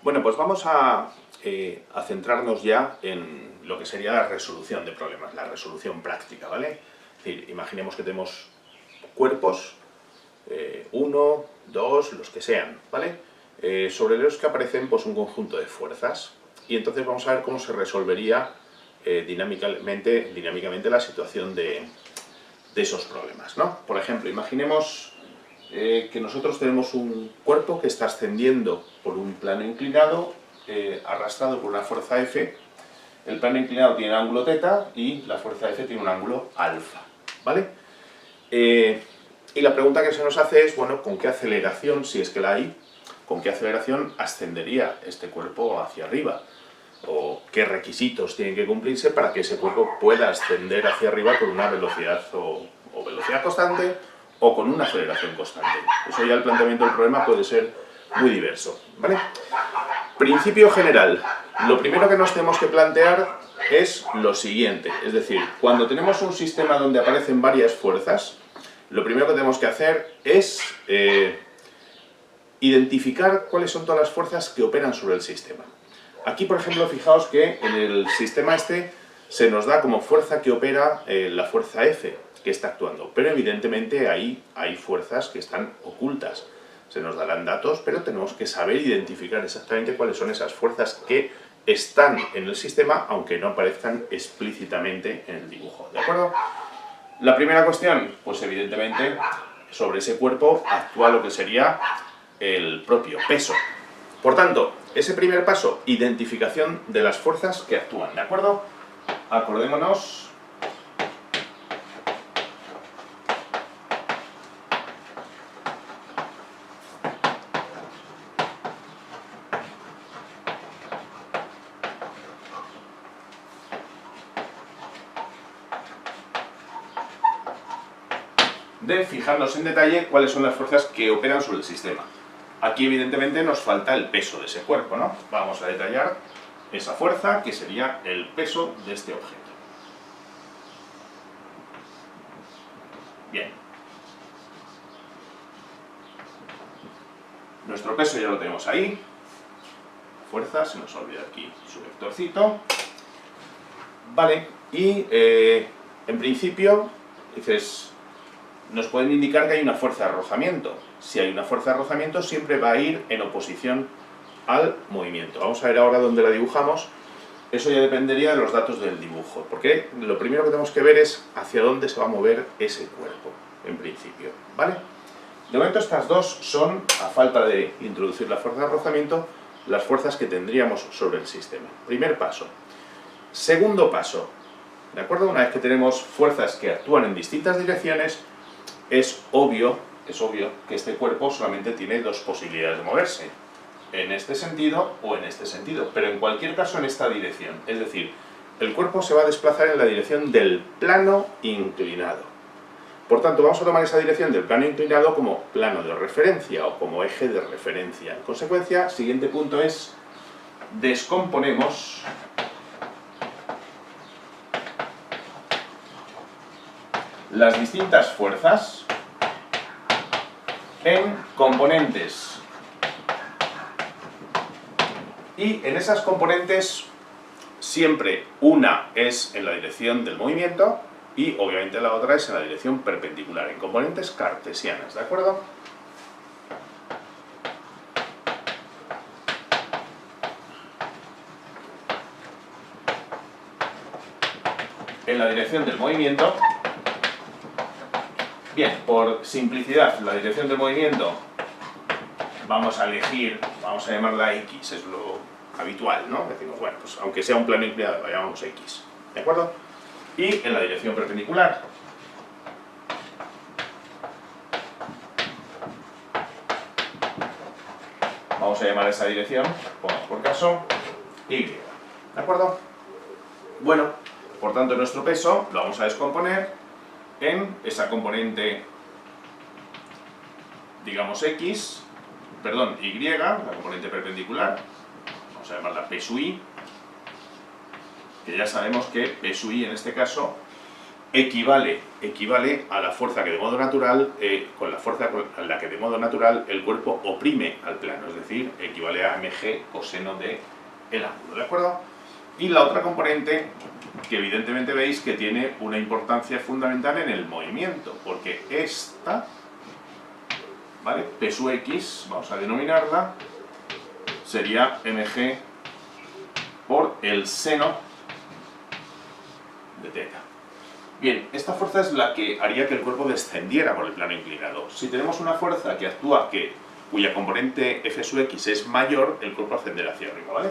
Bueno, pues vamos a centrarnos ya en lo que sería la resolución de problemas, la resolución práctica, ¿vale? Es decir, imaginemos que tenemos cuerpos, uno, dos, los que sean, ¿vale? Sobre los que aparecen pues, un conjunto de fuerzas. Y entonces vamos a ver cómo se resolvería dinámicamente la situación de esos problemas, ¿no? Por ejemplo, imaginemos que nosotros tenemos un cuerpo que está ascendiendo por un plano inclinado, arrastrado por una fuerza F. El plano inclinado tiene ángulo θ y la fuerza F tiene un ángulo alfa, ¿vale? Y la pregunta que se nos hace es, bueno, ¿con qué aceleración, si es que la hay, con qué aceleración ascendería este cuerpo hacia arriba? O qué requisitos tienen que cumplirse para que ese cuerpo pueda ascender hacia arriba con una velocidad o velocidad constante o con una aceleración constante. Eso ya el planteamiento del problema puede ser muy diverso, ¿vale? Principio general. Lo primero que nos tenemos que plantear es lo siguiente, es decir, cuando tenemos un sistema donde aparecen varias fuerzas, lo primero que tenemos que hacer es identificar cuáles son todas las fuerzas que operan sobre el sistema. Aquí, por ejemplo, fijaos que en el sistema este se nos da como fuerza que opera la fuerza F, que está actuando, pero evidentemente ahí hay fuerzas que están ocultas. Se nos darán datos, pero tenemos que saber identificar exactamente cuáles son esas fuerzas que están en el sistema, aunque no aparezcan explícitamente en el dibujo, ¿de acuerdo? La primera cuestión, pues evidentemente, sobre ese cuerpo actúa lo que sería el propio peso. Por tanto, ese primer paso, identificación de las fuerzas que actúan, ¿de acuerdo? Acordémonos de fijarnos en detalle cuáles son las fuerzas que operan sobre el sistema. Aquí evidentemente nos falta el peso de ese cuerpo, ¿no? Vamos a detallar esa fuerza que sería el peso de este objeto. Bien. Nuestro peso ya lo tenemos ahí. Fuerza, se nos olvida aquí su vectorcito. Vale, y en principio, dices, nos pueden indicar que hay una fuerza de arrojamiento. Si hay una fuerza de arrojamiento, siempre va a ir en oposición al movimiento. Vamos a ver ahora dónde la dibujamos. Eso ya dependería de los datos del dibujo, porque lo primero que tenemos que ver es hacia dónde se va a mover ese cuerpo, en principio, ¿vale? De momento estas dos son, a falta de introducir la fuerza de arrojamiento, las fuerzas que tendríamos sobre el sistema. Primer paso. Segundo paso, ¿de acuerdo? Una vez que tenemos fuerzas que actúan en distintas direcciones, es obvio que este cuerpo solamente tiene dos posibilidades de moverse, en este sentido o en este sentido, pero en cualquier caso en esta dirección, es decir, el cuerpo se va a desplazar en la dirección del plano inclinado. Por tanto, vamos a tomar esa dirección del plano inclinado como plano de referencia o como eje de referencia. En consecuencia, siguiente punto es, descomponemos las distintas fuerzas en componentes. Y en esas componentes siempre una es en la dirección del movimiento y obviamente la otra es en la dirección perpendicular, en componentes cartesianas, ¿de acuerdo? En la dirección del movimiento, bien, por simplicidad, la dirección del movimiento vamos a elegir, vamos a llamarla X, es lo habitual, ¿no? Decimos, bueno, pues aunque sea un plano inclinado, lo llamamos X, ¿de acuerdo? Y en la dirección perpendicular, vamos a llamar a esa dirección, pongamos por caso, Y, ¿de acuerdo? Bueno, por tanto nuestro peso lo vamos a descomponer en esa componente, digamos X, perdón, Y, la componente perpendicular, vamos a llamarla P sub I, que ya sabemos que P sub I en este caso equivale a la fuerza que de modo natural, con la fuerza con la que de modo natural el cuerpo oprime al plano, es decir, equivale a mg coseno de el ángulo, ¿de acuerdo? Y la otra componente, que evidentemente veis que tiene una importancia fundamental en el movimiento, porque esta, ¿vale? P sub x, vamos a denominarla, sería mg por el seno de θ. Bien, esta fuerza es la que haría que el cuerpo descendiera por el plano inclinado. Si tenemos una fuerza que actúa cuya componente F sub x es mayor, el cuerpo ascenderá hacia arriba, ¿vale?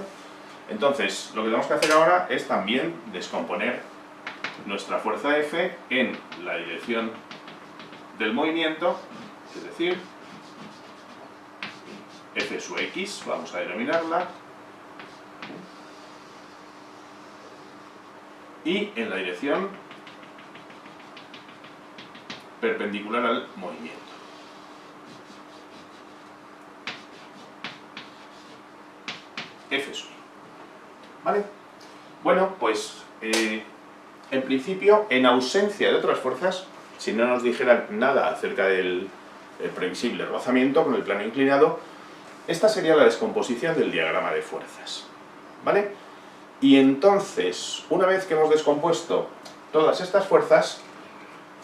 Entonces, lo que tenemos que hacer ahora es también descomponer nuestra fuerza F en la dirección del movimiento, es decir, F sub x, vamos a denominarla, y en la dirección perpendicular al movimiento. F sub. ¿Vale? Bueno, pues en principio, en ausencia de otras fuerzas, si no nos dijeran nada acerca del previsible rozamiento con el plano inclinado, esta sería la descomposición del diagrama de fuerzas. ¿Vale? Y entonces, una vez que hemos descompuesto todas estas fuerzas,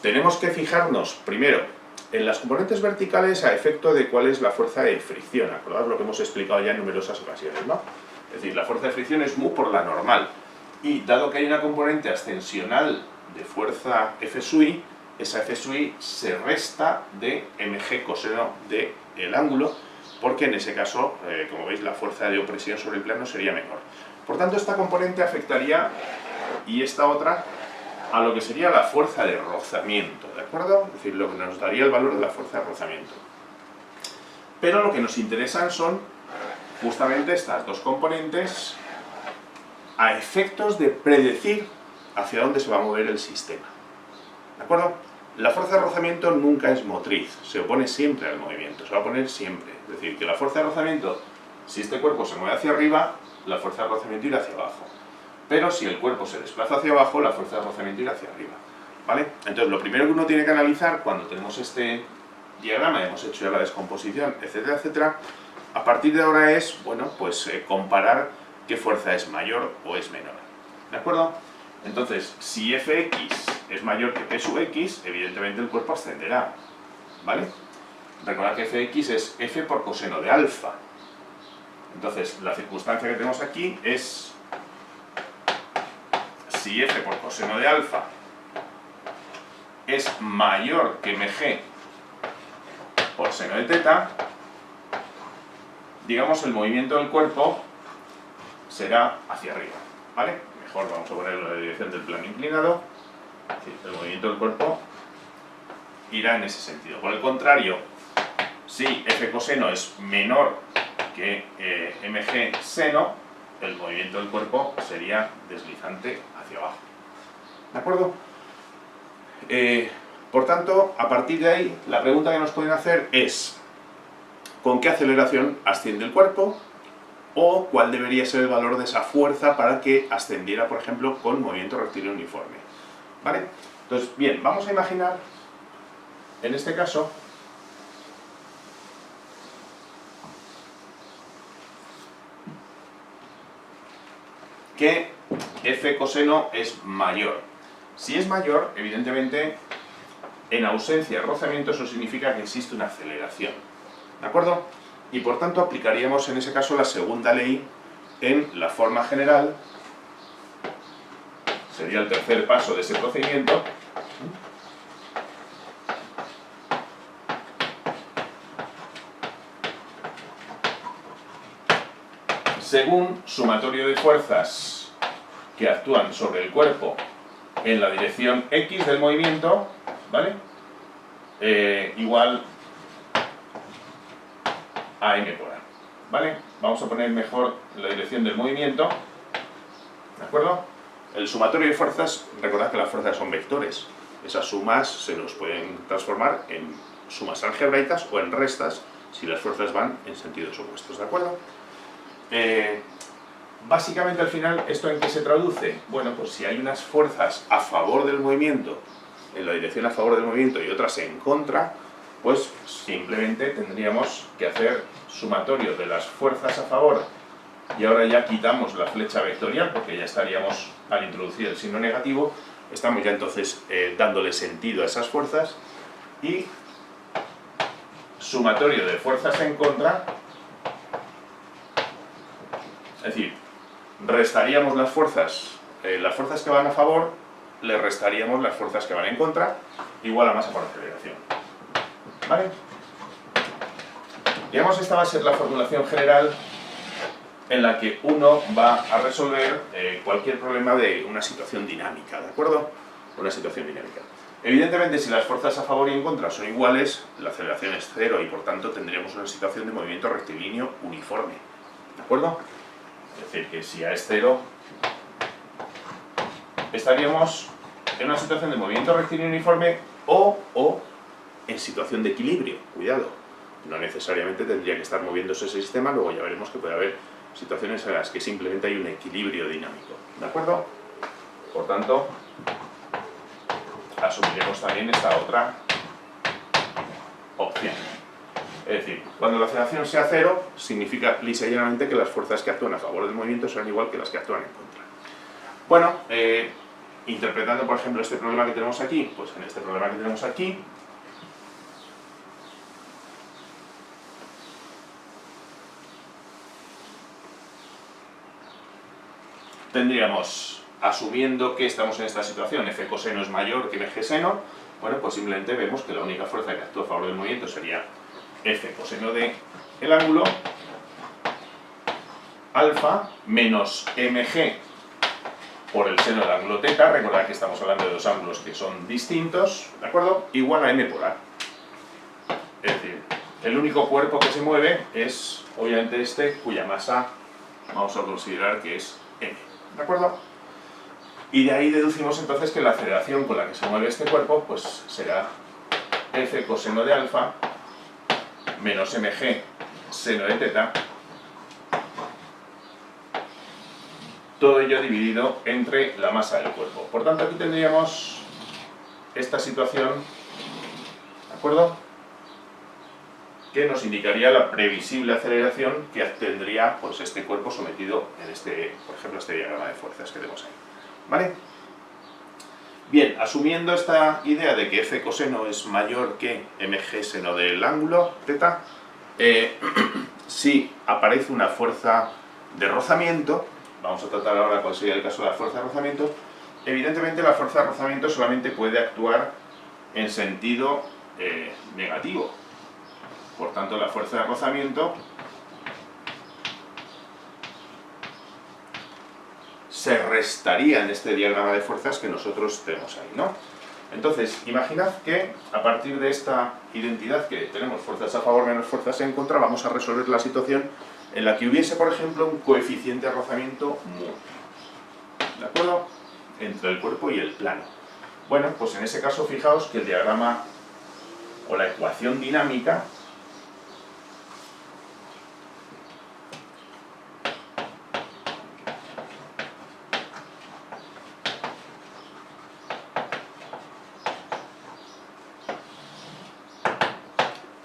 tenemos que fijarnos primero en las componentes verticales a efecto de cuál es la fuerza de fricción. Acordaos lo que hemos explicado ya en numerosas ocasiones, ¿no? Es decir, la fuerza de fricción es mu por la normal. Y dado que hay una componente ascensional de fuerza F sub i, esa F sub i se resta de mg coseno del ángulo, porque en ese caso, como veis, la fuerza de opresión sobre el plano sería menor. Por tanto, esta componente afectaría, y esta otra, a lo que sería la fuerza de rozamiento, ¿de acuerdo? Es decir, lo que nos daría el valor de la fuerza de rozamiento. Pero lo que nos interesan son justamente estas dos componentes a efectos de predecir hacia dónde se va a mover el sistema. ¿De acuerdo? La fuerza de rozamiento nunca es motriz, se opone siempre al movimiento, se va a oponer siempre. Es decir, que la fuerza de rozamiento, si este cuerpo se mueve hacia arriba, la fuerza de rozamiento irá hacia abajo. Pero si el cuerpo se desplaza hacia abajo, la fuerza de rozamiento irá hacia arriba. ¿Vale? Entonces, lo primero que uno tiene que analizar cuando tenemos este diagrama, hemos hecho ya la descomposición, etcétera, etcétera, a partir de ahora es, bueno, pues comparar qué fuerza es mayor o es menor. ¿De acuerdo? Entonces, si Fx es mayor que P sub x, evidentemente el cuerpo ascenderá. ¿Vale? Recordad que Fx es F por coseno de alfa. Entonces, la circunstancia que tenemos aquí es si F por coseno de alfa es mayor que mg por seno de θ, digamos el movimiento del cuerpo será hacia arriba, ¿vale? Mejor vamos a ponerlo en la dirección del plano inclinado, es decir, el movimiento del cuerpo irá en ese sentido. Por el contrario, si F coseno es menor que mg seno, el movimiento del cuerpo sería deslizante hacia abajo. ¿De acuerdo? Por tanto, a partir de ahí, la pregunta que nos pueden hacer es ¿con qué aceleración asciende el cuerpo? O cuál debería ser el valor de esa fuerza para que ascendiera, por ejemplo, con movimiento rectilíneo uniforme. ¿Vale? Entonces, bien, vamos a imaginar, en este caso, que F coseno es mayor. Si es mayor, evidentemente, en ausencia de rozamiento, eso significa que existe una aceleración. ¿De acuerdo? Y por tanto aplicaríamos en ese caso la segunda ley en la forma general. Sería el tercer paso de ese procedimiento. Según sumatorio de fuerzas que actúan sobre el cuerpo en la dirección X del movimiento, ¿vale? Igual a m por a, ¿vale? Vamos a poner mejor la dirección del movimiento, ¿de acuerdo? El sumatorio de fuerzas, recordad que las fuerzas son vectores. Esas sumas se nos pueden transformar en sumas algebraicas o en restas si las fuerzas van en sentidos opuestos, ¿de acuerdo? básicamente al final, ¿esto en qué se traduce? Bueno, pues si hay unas fuerzas a favor del movimiento, en la dirección a favor del movimiento y otras en contra, pues simplemente tendríamos que hacer sumatorio de las fuerzas a favor, y ahora ya quitamos la flecha vectorial porque ya estaríamos, al introducir el signo negativo, estamos ya entonces dándole sentido a esas fuerzas, y sumatorio de fuerzas en contra, es decir, restaríamos las fuerzas que van a favor, le restaríamos las fuerzas que van en contra, igual a masa por aceleración. ¿Vale? Digamos, esta va a ser la formulación general en la que uno va a resolver cualquier problema de una situación dinámica, ¿de acuerdo? Una situación dinámica. Evidentemente, si las fuerzas a favor y en contra son iguales, la aceleración es cero y por tanto tendríamos una situación de movimiento rectilíneo uniforme, ¿de acuerdo? Es decir, que si A es cero, estaríamos en una situación de movimiento rectilíneo uniforme o en situación de equilibrio, cuidado. No necesariamente tendría que estar moviéndose ese sistema, luego ya veremos que puede haber situaciones en las que simplemente hay un equilibrio dinámico, ¿de acuerdo? Por tanto, asumiremos también esta otra opción. Es decir, cuando la aceleración sea cero, significa lisa y llanamente que las fuerzas que actúan a favor del movimiento serán igual que las que actúan en contra. Bueno, interpretando por ejemplo este problema que tenemos aquí, pues en este problema que tenemos aquí, tendríamos, asumiendo que estamos en esta situación, F coseno es mayor que G seno, bueno, pues simplemente vemos que la única fuerza que actúa a favor del movimiento sería F coseno de el ángulo, alfa menos mg por el seno del ángulo teta, recordad que estamos hablando de dos ángulos que son distintos, ¿de acuerdo? Igual a m por a. Es decir, el único cuerpo que se mueve es, obviamente, este, cuya masa vamos a considerar que es m, ¿de acuerdo? Y de ahí deducimos entonces que la aceleración con la que se mueve este cuerpo, pues será F coseno de alfa menos mg seno de teta, todo ello dividido entre la masa del cuerpo. Por tanto, aquí tendríamos esta situación, ¿de acuerdo?, que nos indicaría la previsible aceleración que tendría pues, este cuerpo sometido en este, por ejemplo, este diagrama de fuerzas que tenemos ahí. ¿Vale? Bien, asumiendo esta idea de que F coseno es mayor que mg seno del ángulo teta, si aparece una fuerza de rozamiento, vamos a tratar ahora cuál sería el caso de la fuerza de rozamiento, evidentemente la fuerza de rozamiento solamente puede actuar en sentido negativo. Por tanto, la fuerza de rozamiento se restaría en este diagrama de fuerzas que nosotros tenemos ahí, ¿no? Entonces, imaginad que a partir de esta identidad que tenemos fuerzas a favor menos fuerzas en contra, vamos a resolver la situación en la que hubiese, por ejemplo, un coeficiente de rozamiento mu, ¿de acuerdo?, entre el cuerpo y el plano. Bueno, pues en ese caso, fijaos que el diagrama o la ecuación dinámica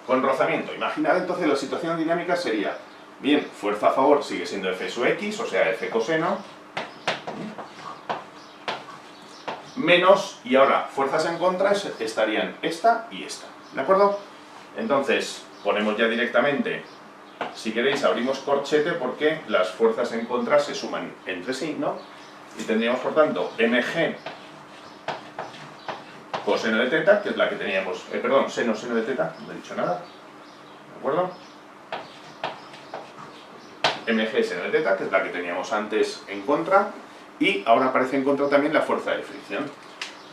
con rozamiento. Imaginad entonces la situación dinámica sería, bien, fuerza a favor sigue siendo F sub x, o sea, F coseno, menos, y ahora fuerzas en contra estarían esta y esta, ¿de acuerdo? Entonces, ponemos ya directamente, si queréis abrimos corchete porque las fuerzas en contra se suman entre sí, ¿no? Y tendríamos por tanto mg coseno de teta, que es la que teníamos, perdón, seno de teta, no he dicho nada, ¿de acuerdo? Mg seno de teta, que es la que teníamos antes en contra, y ahora aparece en contra también la fuerza de fricción.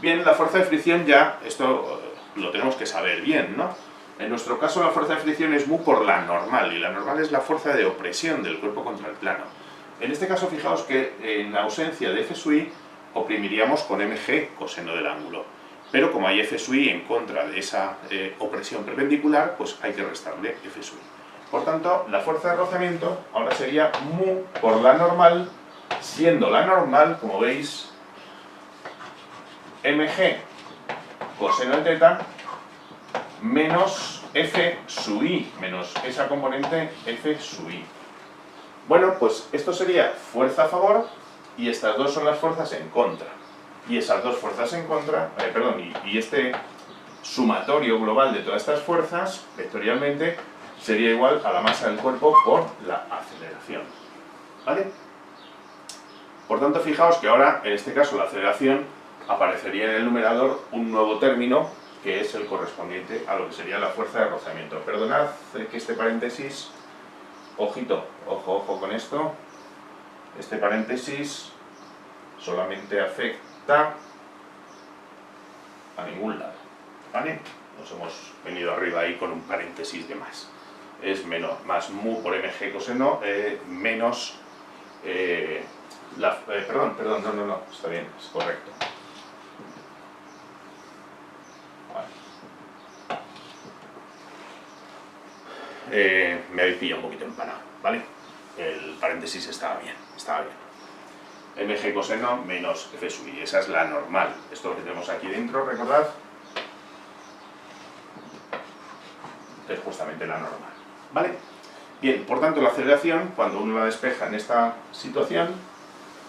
Bien, la fuerza de fricción ya, esto lo tenemos que saber bien, ¿no? En nuestro caso la fuerza de fricción es mu por la normal, y la normal es la fuerza de opresión del cuerpo contra el plano. En este caso, fijaos que en ausencia de F sub i, oprimiríamos con mg coseno del ángulo. Pero como hay F sub i en contra de esa opresión perpendicular, pues hay que restarle F sub i. Por tanto, la fuerza de rozamiento ahora sería mu por la normal, siendo la normal, como veis, mg coseno de teta menos f sub i, menos esa componente f sub i. Bueno, pues esto sería fuerza a favor y estas dos son las fuerzas en contra. Y esas dos fuerzas en contra, y este sumatorio global de todas estas fuerzas, vectorialmente, sería igual a la masa del cuerpo por la aceleración. ¿Vale? Por tanto, fijaos que ahora, en este caso, la aceleración aparecería en el numerador un nuevo término que es el correspondiente a lo que sería la fuerza de rozamiento. Perdonad que este paréntesis, ojito, ojo con esto, este paréntesis solamente afecta a ningún lado, ¿vale? Nos hemos venido arriba ahí con un paréntesis de más. Es más mu por mg coseno menos perdón, no, está bien, es correcto. Vale. Me habéis pillado un poquito empanado, ¿vale? El paréntesis estaba bien. Mg coseno menos f sub i, esa es la normal. Esto que tenemos aquí dentro, recordad, es justamente la normal, ¿vale? Bien, por tanto, la aceleración, cuando uno la despeja en esta situación,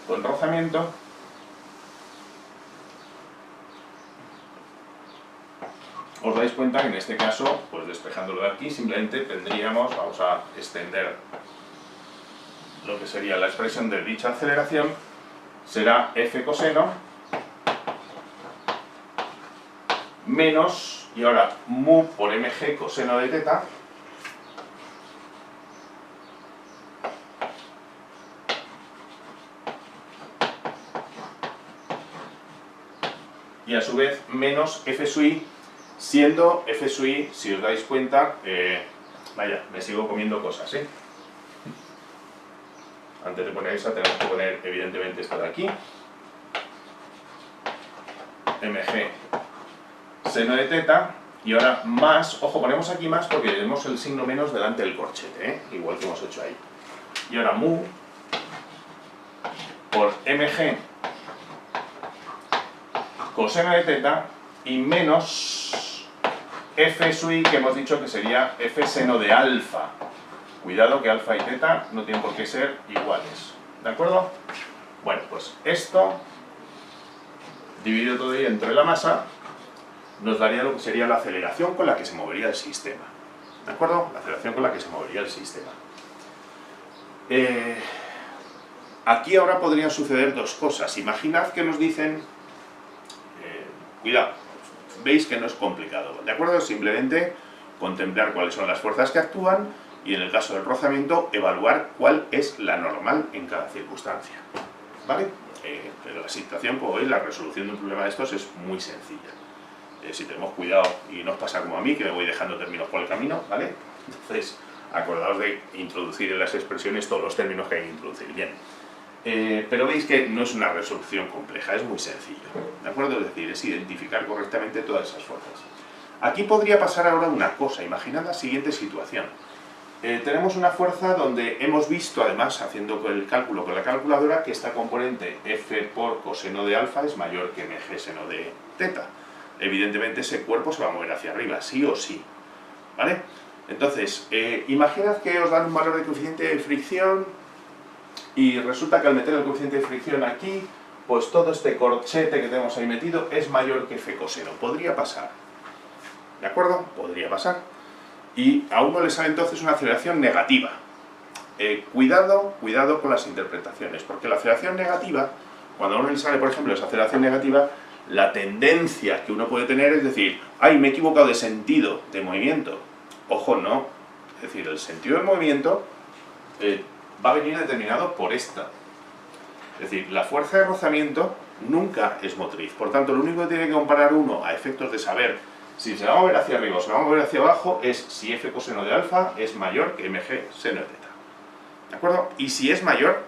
con rozamiento, os dais cuenta que en este caso, pues despejándolo de aquí, simplemente tendríamos, vamos a extender lo que sería la expresión de dicha aceleración, será f coseno menos, y ahora mu por mg coseno de teta, y a su vez menos f sub i, siendo f sub i, si os dais cuenta, vaya, me sigo comiendo cosas, ¿eh? Antes de poner esa tenemos que poner evidentemente esta de aquí, mg seno de teta, y ahora más, ojo, ponemos aquí más porque tenemos el signo menos delante del corchete, ¿eh? Igual que hemos hecho ahí. Y ahora mu por mg coseno de teta y menos f sub i, que hemos dicho que sería f seno de alfa. Cuidado que alfa y teta no tienen por qué ser iguales, ¿de acuerdo? Bueno, pues esto, dividido todo ahí entre la masa, nos daría lo que sería la aceleración con la que se movería el sistema, ¿de acuerdo? La aceleración con la que se movería el sistema. Aquí ahora podrían suceder dos cosas. Imaginad que nos dicen, cuidado, veis que no es complicado, ¿de acuerdo? Simplemente contemplar cuáles son las fuerzas que actúan y en el caso del rozamiento evaluar cuál es la normal en cada circunstancia, ¿vale? Pero la situación, como veis, la resolución de un problema de estos es muy sencilla. Si tenemos cuidado y no os pasa como a mí, que me voy dejando términos por el camino, ¿vale? Entonces, acordaos de introducir en las expresiones todos los términos que hay que introducir, bien. Pero veis que no es una resolución compleja, es muy sencillo, ¿de acuerdo? Es decir, es identificar correctamente todas esas fuerzas. Aquí podría pasar ahora una cosa, imaginad la siguiente situación. Tenemos una fuerza donde hemos visto, además, haciendo el cálculo con la calculadora, que esta componente f por coseno de alfa es mayor que mg seno de teta. Evidentemente ese cuerpo se va a mover hacia arriba, sí o sí, ¿vale? Entonces, imaginad que os dan un valor de coeficiente de fricción y resulta que al meter el coeficiente de fricción aquí, pues todo este corchete que tenemos ahí metido es mayor que f coseno. Podría pasar, ¿de acuerdo? Podría pasar. Y a uno le sale entonces una aceleración negativa. Cuidado con las interpretaciones, porque la aceleración negativa, cuando a uno le sale, por ejemplo, esa aceleración negativa, la tendencia que uno puede tener es decir, ¡ay, me he equivocado de sentido de movimiento! Ojo, no. Es decir, el sentido del movimiento va a venir determinado por esta. Es decir, la fuerza de rozamiento nunca es motriz. Por tanto, lo único que tiene que comparar uno a efectos de saber si se va a mover hacia arriba o se va a mover hacia abajo es si f coseno de alfa es mayor que mg seno de teta. ¿De acuerdo? Y si es mayor,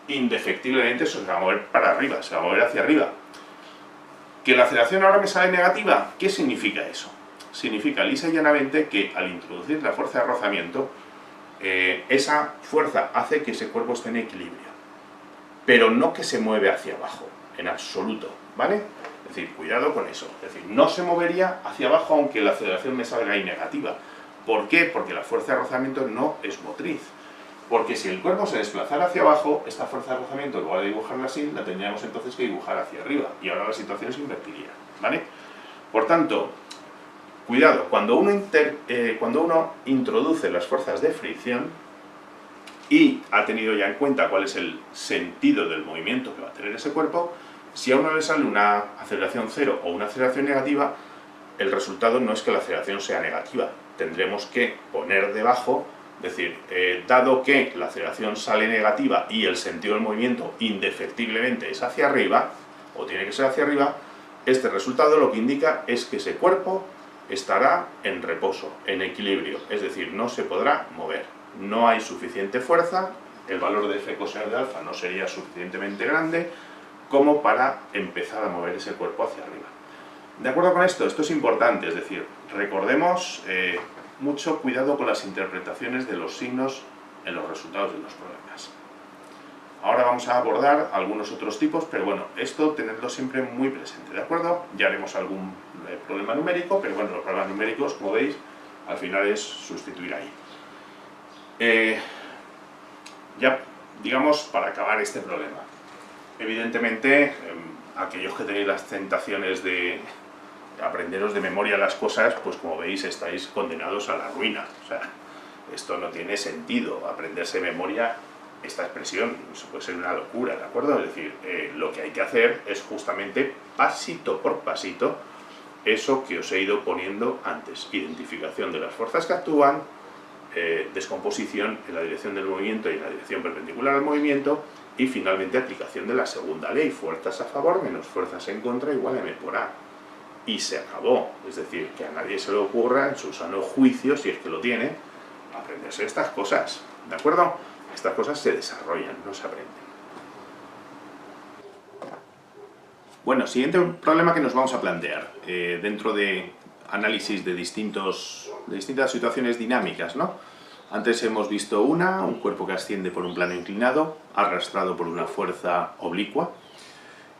indefectiblemente eso se va a mover para arriba, se va a mover hacia arriba. ¿Que la aceleración ahora me sale negativa? ¿Qué significa eso? Significa lisa y llanamente que al introducir la fuerza de rozamiento, esa fuerza hace que ese cuerpo esté en equilibrio, pero no que se mueve hacia abajo, en absoluto, ¿vale? Es decir, cuidado con eso. Es decir, no se movería hacia abajo aunque la aceleración me salga ahí negativa. ¿Por qué? Porque la fuerza de rozamiento no es motriz. Porque si el cuerpo se desplazara hacia abajo, esta fuerza de rozamiento, en lugar de dibujarla así, la tendríamos entonces que dibujar hacia arriba. Y ahora la situación se invertiría, ¿vale? Por tanto, cuidado, cuando uno introduce las fuerzas de fricción y ha tenido ya en cuenta cuál es el sentido del movimiento que va a tener ese cuerpo, si a uno le sale una aceleración cero o una aceleración negativa, el resultado no es que la aceleración sea negativa. Tendremos que poner debajo, es decir, dado que la aceleración sale negativa y el sentido del movimiento indefectiblemente es hacia arriba, o tiene que ser hacia arriba, este resultado lo que indica es que ese cuerpo estará en reposo, en equilibrio, es decir, no se podrá mover. No hay suficiente fuerza, el valor de F coseno de alfa no sería suficientemente grande como para empezar a mover ese cuerpo hacia arriba. ¿De acuerdo con esto? Esto es importante, es decir, recordemos mucho cuidado con las interpretaciones de los signos en los resultados de los problemas. Ahora vamos a abordar algunos otros tipos, pero bueno, esto tenedlo siempre muy presente, ¿de acuerdo? Ya haremos algún problema numérico, pero bueno, los problemas numéricos, como veis, al final es sustituir ahí. Ya, digamos, para acabar este problema. Evidentemente, aquellos que tenéis las tentaciones de aprenderos de memoria las cosas, pues como veis estáis condenados a la ruina. O sea, esto no tiene sentido, aprenderse de memoria esta expresión, eso puede ser una locura, ¿de acuerdo? Es decir, lo que hay que hacer es justamente pasito por pasito eso que os he ido poniendo antes. Identificación de las fuerzas que actúan, descomposición en la dirección del movimiento y en la dirección perpendicular al movimiento, y finalmente aplicación de la segunda ley, fuerzas a favor menos fuerzas en contra igual a m por a. Y se acabó. Es decir, que a nadie se le ocurra, en su sano juicio, si es que lo tiene, aprenderse estas cosas, ¿de acuerdo? Estas cosas se desarrollan, no se aprenden. Bueno, siguiente problema que nos vamos a plantear dentro de análisis de distintas situaciones dinámicas, ¿no? Antes hemos visto un cuerpo que asciende por un plano inclinado, arrastrado por una fuerza oblicua.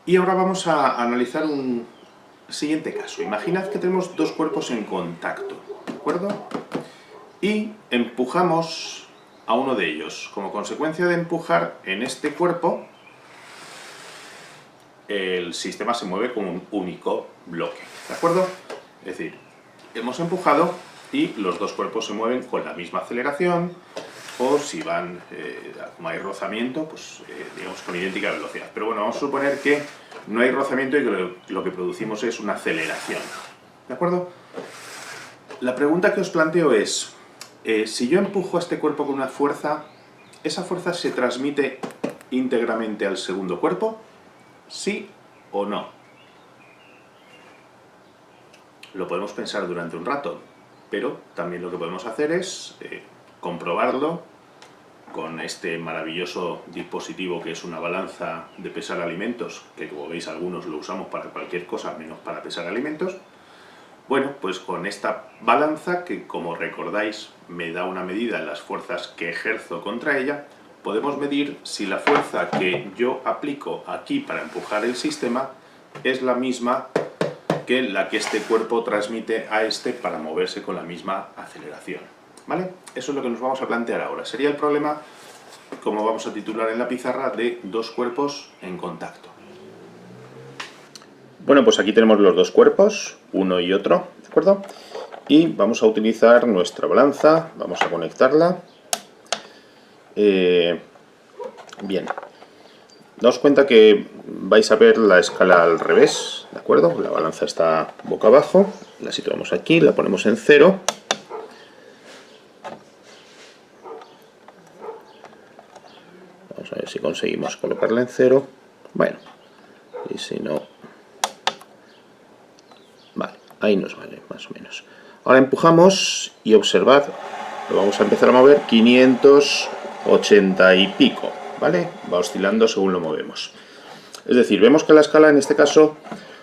Y ahora vamos a analizar un siguiente caso. Imaginad que tenemos dos cuerpos en contacto, ¿de acuerdo? Y empujamos a uno de ellos. Como consecuencia de empujar en este cuerpo, el sistema se mueve como un único bloque, ¿de acuerdo? Es decir, hemos empujado y los dos cuerpos se mueven con la misma aceleración, o si van, como hay rozamiento, pues digamos con idéntica velocidad. Pero bueno, vamos a suponer que no hay rozamiento y que lo que producimos es una aceleración, ¿de acuerdo? La pregunta que os planteo es, si yo empujo a este cuerpo con una fuerza, ¿esa fuerza se transmite íntegramente al segundo cuerpo? ¿Sí o no? Lo podemos pensar durante un rato, pero también lo que podemos hacer es comprobarlo con este maravilloso dispositivo que es una balanza de pesar alimentos, que como veis algunos lo usamos para cualquier cosa menos para pesar alimentos. Bueno, pues con esta balanza, que como recordáis me da una medida de las fuerzas que ejerzo contra ella, podemos medir si la fuerza que yo aplico aquí para empujar el sistema es la misma que la que este cuerpo transmite a este para moverse con la misma aceleración, ¿vale? Eso es lo que nos vamos a plantear ahora. Sería el problema, como vamos a titular en la pizarra, de dos cuerpos en contacto. Bueno, pues aquí tenemos los dos cuerpos, uno y otro, ¿de acuerdo? Y vamos a utilizar nuestra balanza, vamos a conectarla. Bien, daos cuenta que vais a ver la escala al revés, ¿de acuerdo? La balanza está boca abajo, la situamos aquí, la ponemos en 0. Vamos a ver si conseguimos colocarla en 0. Bueno, y si no... Vale, ahí nos vale, más o menos. Ahora empujamos y observad, lo vamos a empezar a mover 580 y pico, ¿vale? Va oscilando según lo movemos. Es decir, vemos que la escala en este caso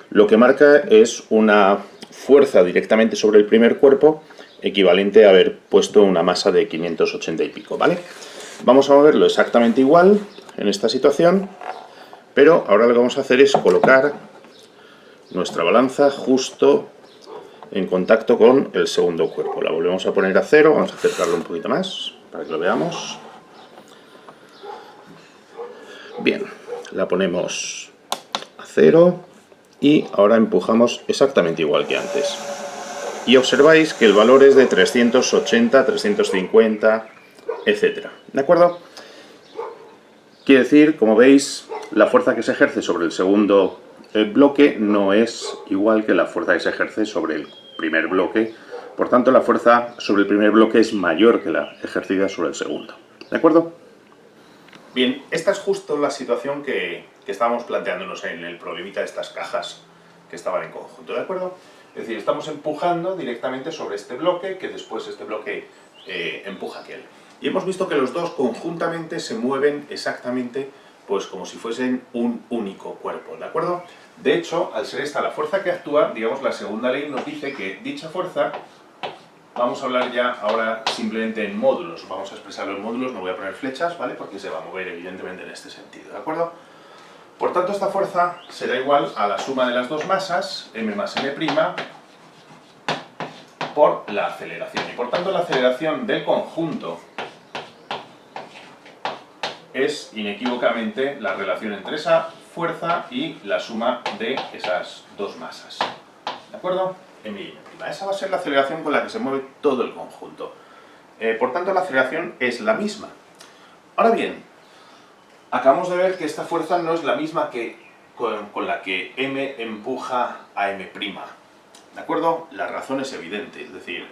lo que marca es una fuerza directamente sobre el primer cuerpo equivalente a haber puesto una masa de 580 y pico, ¿vale? Vamos a moverlo exactamente igual en esta situación, pero ahora lo que vamos a hacer es colocar nuestra balanza justo en contacto con el segundo cuerpo. La volvemos a poner a 0, vamos a acercarlo un poquito más para que lo veamos. Bien, la ponemos a 0 y ahora empujamos exactamente igual que antes. Y observáis que el valor es de 380, 350, etc. ¿De acuerdo? Quiere decir, como veis, la fuerza que se ejerce sobre el segundo bloque no es igual que la fuerza que se ejerce sobre el primer bloque. Por tanto, la fuerza sobre el primer bloque es mayor que la ejercida sobre el segundo. ¿De acuerdo? Bien, esta es justo la situación que estábamos planteándonos en el problemita de estas cajas que estaban en conjunto, ¿de acuerdo? Es decir, estamos empujando directamente sobre este bloque, que después este bloque empuja aquel. Y hemos visto que los dos conjuntamente se mueven exactamente pues como si fuesen un único cuerpo, ¿de acuerdo? De hecho, al ser esta la fuerza que actúa, digamos, la segunda ley nos dice que dicha fuerza, vamos a hablar ya ahora simplemente en módulos, vamos a expresarlo en módulos, no voy a poner flechas, ¿vale? Porque se va a mover evidentemente en este sentido, ¿de acuerdo? Por tanto, esta fuerza será igual a la suma de las dos masas, m más m', por la aceleración. Y por tanto, la aceleración del conjunto es inequívocamente la relación entre esa fuerza y la suma de esas dos masas. ¿De acuerdo? M y m'. Esa va a ser la aceleración con la que se mueve todo el conjunto. Por tanto, la aceleración es la misma. Ahora bien, acabamos de ver que esta fuerza no es la misma que con la que m empuja a m'. ¿De acuerdo? La razón es evidente. Es decir,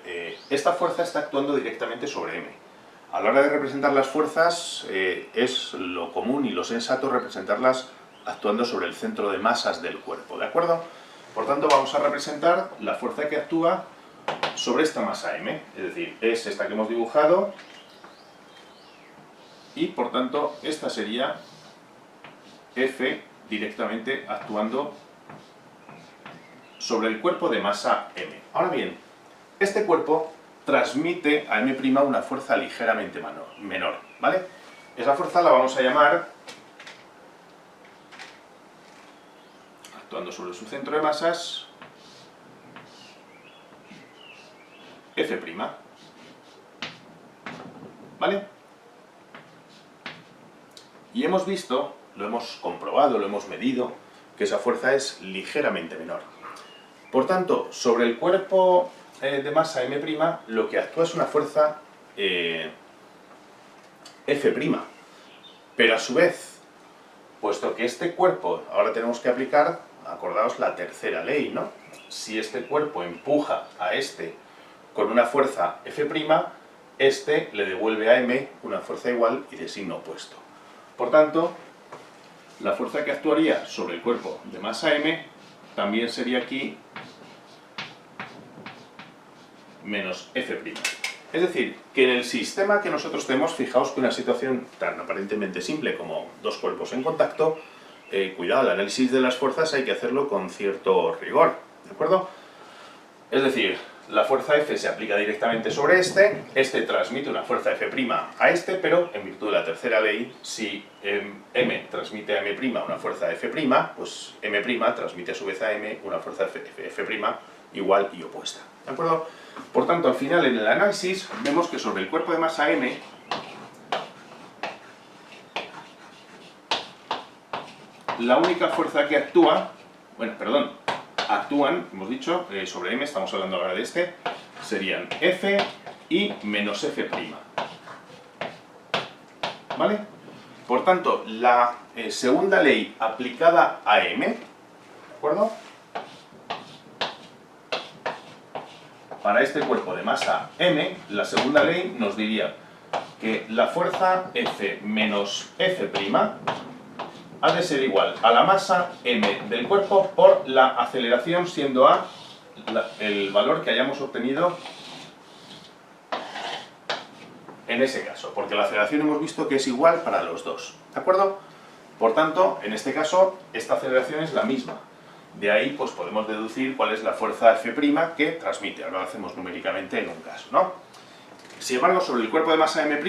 esta fuerza está actuando directamente sobre m. A la hora de representar las fuerzas, es lo común y lo sensato representarlas actuando sobre el centro de masas del cuerpo, ¿de acuerdo? Por tanto, vamos a representar la fuerza que actúa sobre esta masa m, es decir, es esta que hemos dibujado, y por tanto, esta sería F directamente actuando sobre el cuerpo de masa m. Ahora bien, este cuerpo transmite a m' una fuerza ligeramente menor, ¿vale? Esa fuerza la vamos a llamar, actuando sobre su centro de masas, F', ¿vale? Y hemos visto, lo hemos comprobado, lo hemos medido, que esa fuerza es ligeramente menor. Por tanto, sobre el cuerpo de masa m', lo que actúa es una fuerza F', pero a su vez, puesto que este cuerpo, ahora tenemos que aplicar, acordaos la tercera ley, ¿no? Si este cuerpo empuja a este con una fuerza F', este le devuelve a m una fuerza igual y de signo opuesto. Por tanto, la fuerza que actuaría sobre el cuerpo de masa m también sería aquí menos F'. Es decir, que en el sistema que nosotros tenemos, fijaos que una situación tan aparentemente simple como dos cuerpos en contacto, cuidado, el análisis de las fuerzas hay que hacerlo con cierto rigor, ¿de acuerdo? Es decir, la fuerza F se aplica directamente sobre este transmite una fuerza F' a este, pero en virtud de la tercera ley, si M transmite a M' una fuerza F', pues M' transmite a su vez a M una fuerza F' igual y opuesta, ¿de acuerdo? Por tanto, al final en el análisis vemos que sobre el cuerpo de masa M la única fuerza que actúa, actúan, hemos dicho, sobre M, estamos hablando ahora de este, serían F y menos F'. ¿Vale? Por tanto, la segunda ley aplicada a M, ¿de acuerdo? Para este cuerpo de masa M, la segunda ley nos diría que la fuerza F menos F' ha de ser igual a la masa m del cuerpo por la aceleración siendo a el valor que hayamos obtenido en ese caso, porque la aceleración hemos visto que es igual para los dos, ¿de acuerdo? Por tanto, en este caso, esta aceleración es la misma. De ahí pues podemos deducir cuál es la fuerza F' que transmite. Ahora lo hacemos numéricamente en un caso, ¿no? Sin embargo, sobre el cuerpo de masa M',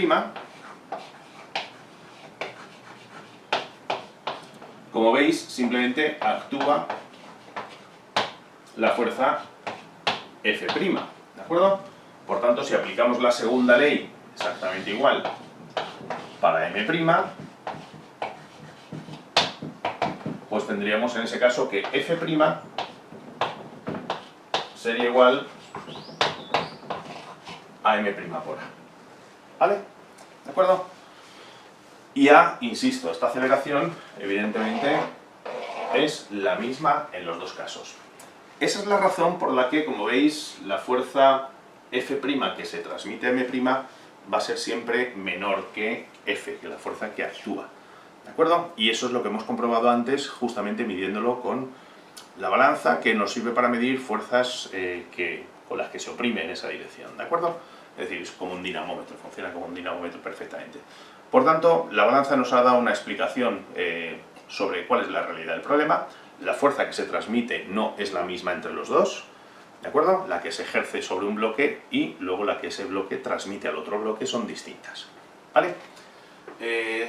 como veis, simplemente actúa la fuerza F', ¿de acuerdo? Por tanto, si aplicamos la segunda ley exactamente igual para M', pues tendríamos en ese caso que F' sería igual a M' por A. ¿Vale? ¿De acuerdo? Y A, insisto, esta aceleración evidentemente es la misma en los dos casos. Esa es la razón por la que, como veis, la fuerza F' que se transmite a M' va a ser siempre menor que F, que la fuerza que actúa. ¿De acuerdo? Y eso es lo que hemos comprobado antes, justamente midiéndolo con la balanza, que nos sirve para medir fuerzas con las que se oprime en esa dirección. ¿De acuerdo? Es decir, es como un dinamómetro, funciona como un dinamómetro perfectamente. Por tanto, la balanza nos ha dado una explicación sobre cuál es la realidad del problema. La fuerza que se transmite no es la misma entre los dos, ¿de acuerdo? La que se ejerce sobre un bloque y luego la que ese bloque transmite al otro bloque son distintas, ¿vale?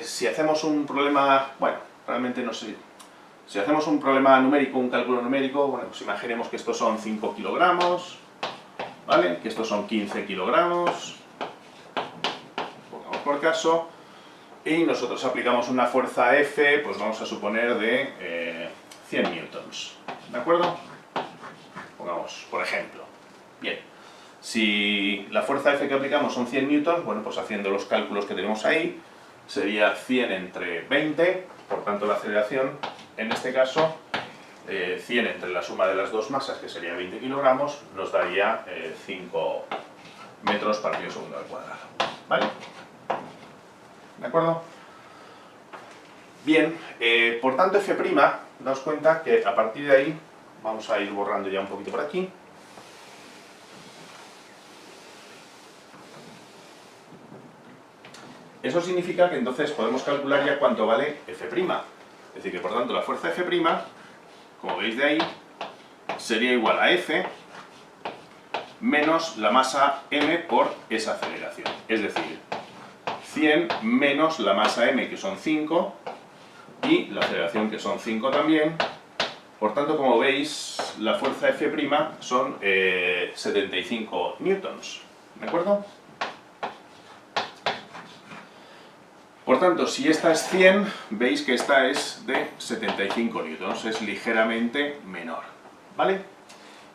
Si hacemos un problema, bueno, realmente no sé, si hacemos un problema numérico, un cálculo numérico, bueno, pues imaginemos que estos son 5 kilogramos, ¿vale? Que estos son 15 kilogramos, pongamos por caso, y nosotros aplicamos una fuerza F, pues vamos a suponer de 100 newtons, ¿de acuerdo? Pongamos, por ejemplo. Bien, si la fuerza F que aplicamos son 100 newtons, bueno, pues haciendo los cálculos que tenemos ahí, sería 100 entre 20, por tanto la aceleración, en este caso, 100 entre la suma de las dos masas, que sería 20 kilogramos, nos daría 5 metros partido segundo al cuadrado. ¿Vale? ¿De acuerdo? Bien, por tanto F', daos cuenta que a partir de ahí, vamos a ir borrando ya un poquito por aquí. Eso significa que entonces podemos calcular ya cuánto vale F'. Es decir, que por tanto la fuerza F', como veis de ahí, sería igual a F menos la masa m por esa aceleración. Es decir, 100 menos la masa m, que son 5, y la aceleración, que son 5 también. Por tanto, como veis, la fuerza F' son 75 newtons. ¿De acuerdo? Por tanto, si esta es 100, veis que esta es de 75 newtons, es ligeramente menor, ¿vale?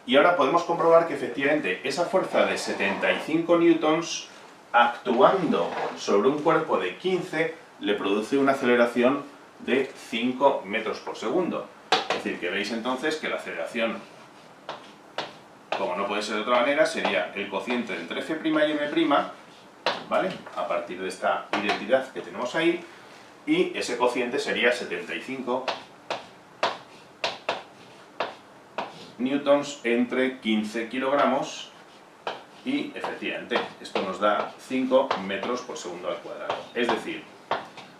Y ahora podemos comprobar que efectivamente esa fuerza de 75 newtons, actuando sobre un cuerpo de 15, le produce una aceleración de 5 metros por segundo. Es decir, que veis entonces que la aceleración, como no puede ser de otra manera, sería el cociente entre F' y M', ¿vale? A partir de esta identidad que tenemos ahí, y ese cociente sería 75 newtons entre 15 kilogramos, y efectivamente esto nos da 5 metros por segundo al cuadrado. Es decir,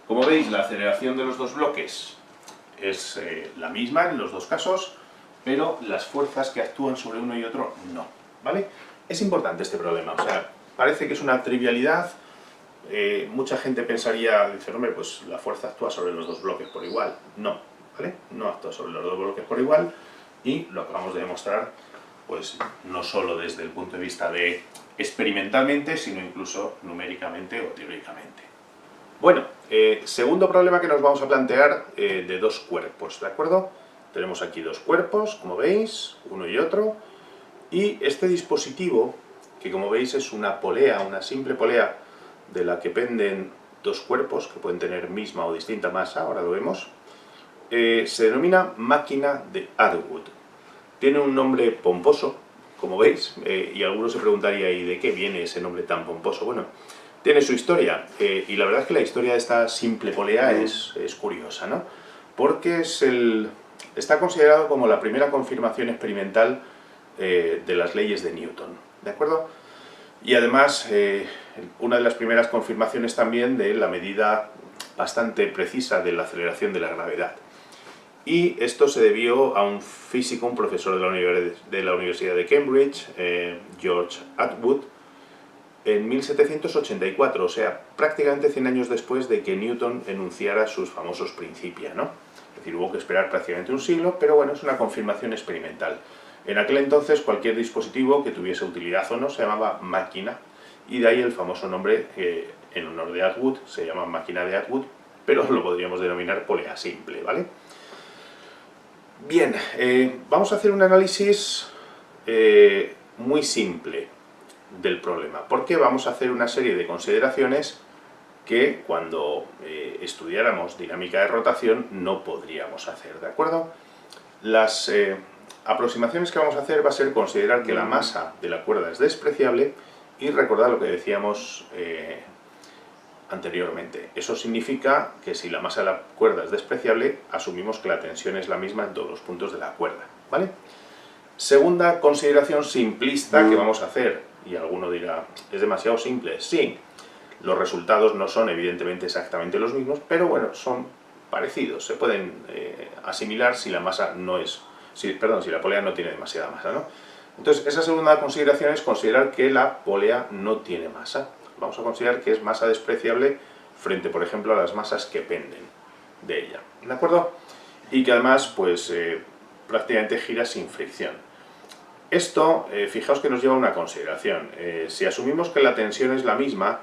como veis, la aceleración de los dos bloques es la misma en los dos casos, pero las fuerzas que actúan sobre uno y otro no, ¿vale? Es importante este problema, o sea, parece que es una trivialidad. Mucha gente pensaría, dice, hombre, pues la fuerza actúa sobre los dos bloques por igual. No, ¿vale? No actúa sobre los dos bloques por igual, y lo acabamos de demostrar, pues no solo desde el punto de vista de experimentalmente, sino incluso numéricamente o teóricamente. Bueno, segundo problema que nos vamos a plantear, de dos cuerpos, ¿de acuerdo? Tenemos aquí dos cuerpos, como veis, uno y otro, y este dispositivo, que como veis es una polea, una simple polea, de la que penden dos cuerpos que pueden tener misma o distinta masa, ahora lo vemos, se denomina máquina de Atwood. Tiene un nombre pomposo, como veis, y algunos se preguntaría, ¿y de qué viene ese nombre tan pomposo? Bueno, tiene su historia, y la verdad es que la historia de esta simple polea es curiosa, ¿no? Porque está considerado como la primera confirmación experimental de las leyes de Newton, ¿de acuerdo? Y además, una de las primeras confirmaciones también de la medida bastante precisa de la aceleración de la gravedad. Y esto se debió a un físico, un profesor de la Universidad de Cambridge, George Atwood, en 1784, o sea, prácticamente 100 años después de que Newton enunciara sus famosos Principia, ¿no? Es decir, hubo que esperar prácticamente un siglo, pero bueno, es una confirmación experimental. En aquel entonces, cualquier dispositivo que tuviese utilidad o no se llamaba máquina, y de ahí el famoso nombre, en honor de Atwood, se llama máquina de Atwood, pero lo podríamos denominar polea simple, ¿vale? Bien, vamos a hacer un análisis muy simple del problema, porque vamos a hacer una serie de consideraciones que cuando estudiáramos dinámica de rotación no podríamos hacer, ¿de acuerdo? Las aproximaciones que vamos a hacer va a ser considerar que la masa de la cuerda es despreciable y recordar lo que decíamos anteriormente. Eso significa que si la masa de la cuerda es despreciable, asumimos que la tensión es la misma en todos los puntos de la cuerda, ¿vale? Segunda consideración simplista que vamos a hacer, y alguno dirá, ¿es demasiado simple? Sí, los resultados no son evidentemente exactamente los mismos, pero bueno, son parecidos, se pueden asimilar si la masa no es, si la polea no tiene demasiada masa, ¿no? Entonces, esa segunda consideración es considerar que la polea no tiene masa. Vamos a considerar que es masa despreciable frente, por ejemplo, a las masas que penden de ella, ¿de acuerdo? Y que además, pues, prácticamente gira sin fricción. Esto, fijaos que nos lleva a una consideración. Si asumimos que la tensión es la misma,